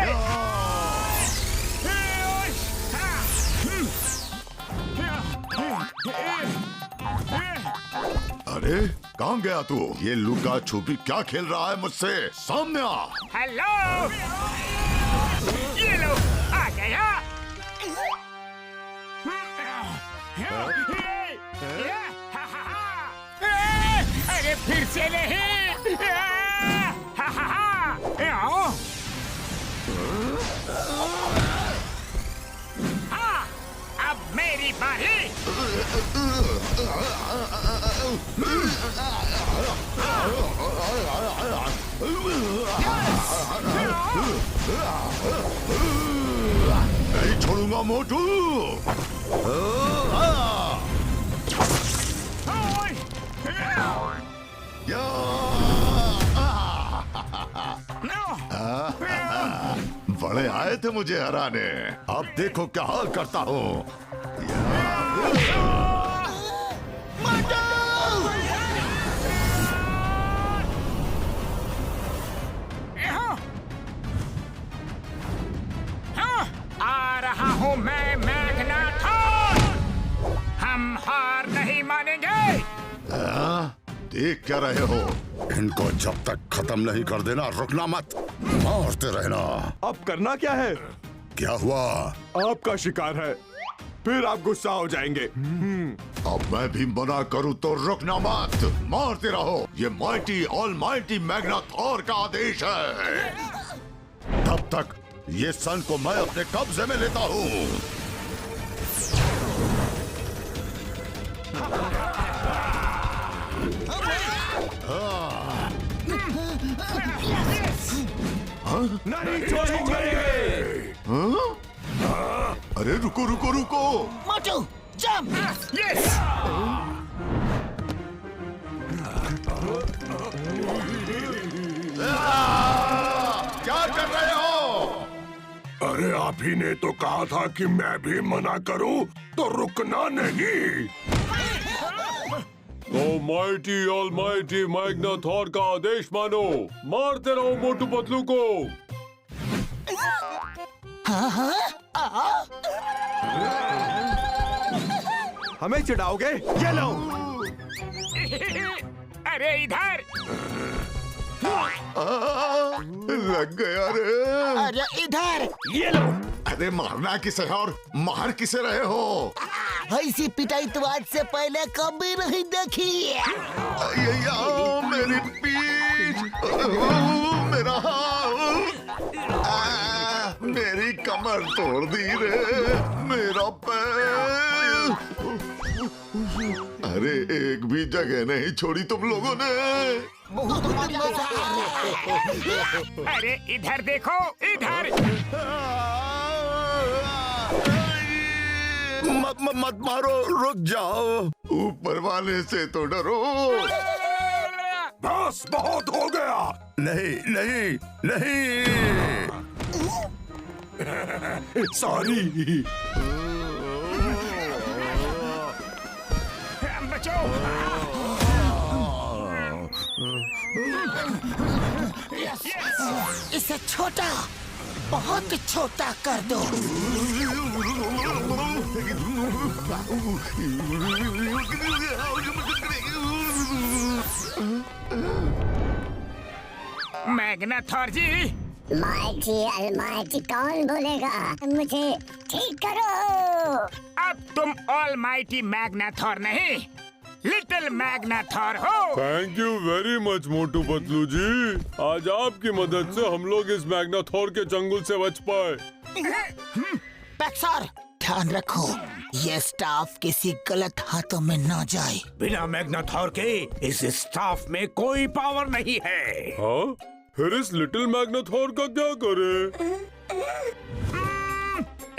[SPEAKER 9] अरे कहाँ गया तू? ये लुका छुपी क्या खेल रहा है मुझसे? सामने आ।
[SPEAKER 2] हेलो, ये लो, आ गया। अरे फिर से नहीं। हाँ, अब मेरी बारी।
[SPEAKER 9] नहीं छोड़ूंगा मोटू। बड़े आए थे मुझे हराने, अब देखो क्या हाल करता हूँ।
[SPEAKER 2] आ रहा हूँ मैं, मैग्नाथॉर। हम हार नहीं मानेंगे।
[SPEAKER 9] देख क्या रहे हो? इनको जब तक खत्म नहीं कर देना रुकना मत, मारते रहना।
[SPEAKER 4] अब करना क्या है?
[SPEAKER 9] क्या हुआ?
[SPEAKER 4] आपका शिकार है, फिर आप गुस्सा हो जाएंगे।
[SPEAKER 9] अब मैं भी मना करूं तो रुकना मत, मारते रहो। ये माइटी ऑलमाइटी मैग्नाथॉर का आदेश है। तब तक ये सन को मैं अपने कब्जे में लेता हूँ।
[SPEAKER 4] नहीं छोड़ेंगे।
[SPEAKER 9] अरे रुको रुको रुको।
[SPEAKER 1] मोटू, जंप।
[SPEAKER 2] यस।
[SPEAKER 9] क्या कर रहे हो?
[SPEAKER 5] अरे आप ही ने तो कहा था कि मैं भी मना करूं तो रुकना नहीं।
[SPEAKER 8] माइटी ऑलमाइटी मैग्नाथॉर का आदेश मानो, मारते रहो मोटू पतलू को।
[SPEAKER 4] हमें चिढ़ाओगे? ये लो।
[SPEAKER 2] अरे इधर।
[SPEAKER 9] लग गया रे।
[SPEAKER 1] अरे इधर।
[SPEAKER 2] ये लो।
[SPEAKER 9] अरे मारना किसे है और मार किसे रहे हो?
[SPEAKER 1] ऐसी पिटाई तो आज से पहले कभी नहीं देखी।
[SPEAKER 9] मेरी पीठ, मेरा हाथ, मेरी कमर तोड़ दी रे, मेरा पैर। अरे एक भी जगह नहीं छोड़ी तुम लोगों ने।
[SPEAKER 1] बहुत मजा आ रहा है।
[SPEAKER 2] अरे इधर देखो, इधर।
[SPEAKER 9] मत मारो, रुक जाओ। ऊपर वाले से तो डरो।
[SPEAKER 5] बस बहुत हो गया।
[SPEAKER 9] नहीं नहीं नहीं।
[SPEAKER 5] सॉरी।
[SPEAKER 2] बचाओ।
[SPEAKER 1] इसे छोटा, बहुत छोटा कर दो।
[SPEAKER 2] मैग्नाथॉर जी।
[SPEAKER 7] माइटी अलमाइटी कौन बोलेगा? मुझे ठीक करो।
[SPEAKER 2] अब तुम ऑलमाइटी मैग्नाथॉर नहीं, लिटिल मैग्नाथॉर हो।
[SPEAKER 8] Thank you very much Motu Patlu जी। आज आपकी मदद से हम लोग इस मैग्नाथॉर के चंगुल से बच पाए।
[SPEAKER 1] पैक्सर, ध्यान रखो, ये स्टाफ किसी गलत हाथों में ना जाए।
[SPEAKER 10] बिना मैग्नाथॉर के इस स्टाफ में कोई पावर नहीं है।
[SPEAKER 8] हाँ, फिर इस लिटिल मैग्नाथॉर का क्या करे?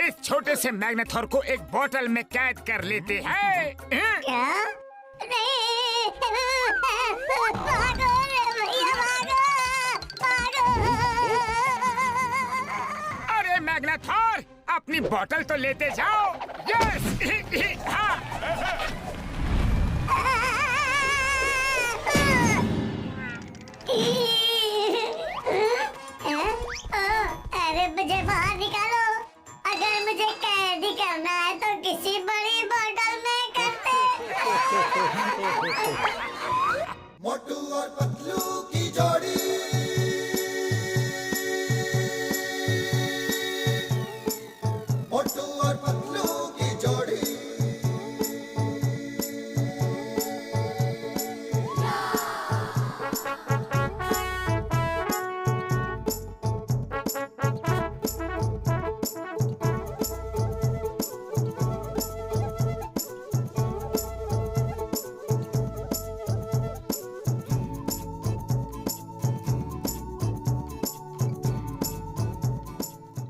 [SPEAKER 2] इस छोटे से मैग्नेथॉर को एक बोतल में कैद कर लेते हैं।
[SPEAKER 7] क्या? नहीं, भागो रे भैया, भागो।
[SPEAKER 2] अरे मैग्नेथॉर, अपनी बोतल तो लेते जाओ। यस। हाँ।
[SPEAKER 7] अरे मुझे बाहर निकालो। अगर मुझे कैदी करना है तो किसी बड़ी बोतल में करते।
[SPEAKER 1] मोटू और पतलू की जोड़ी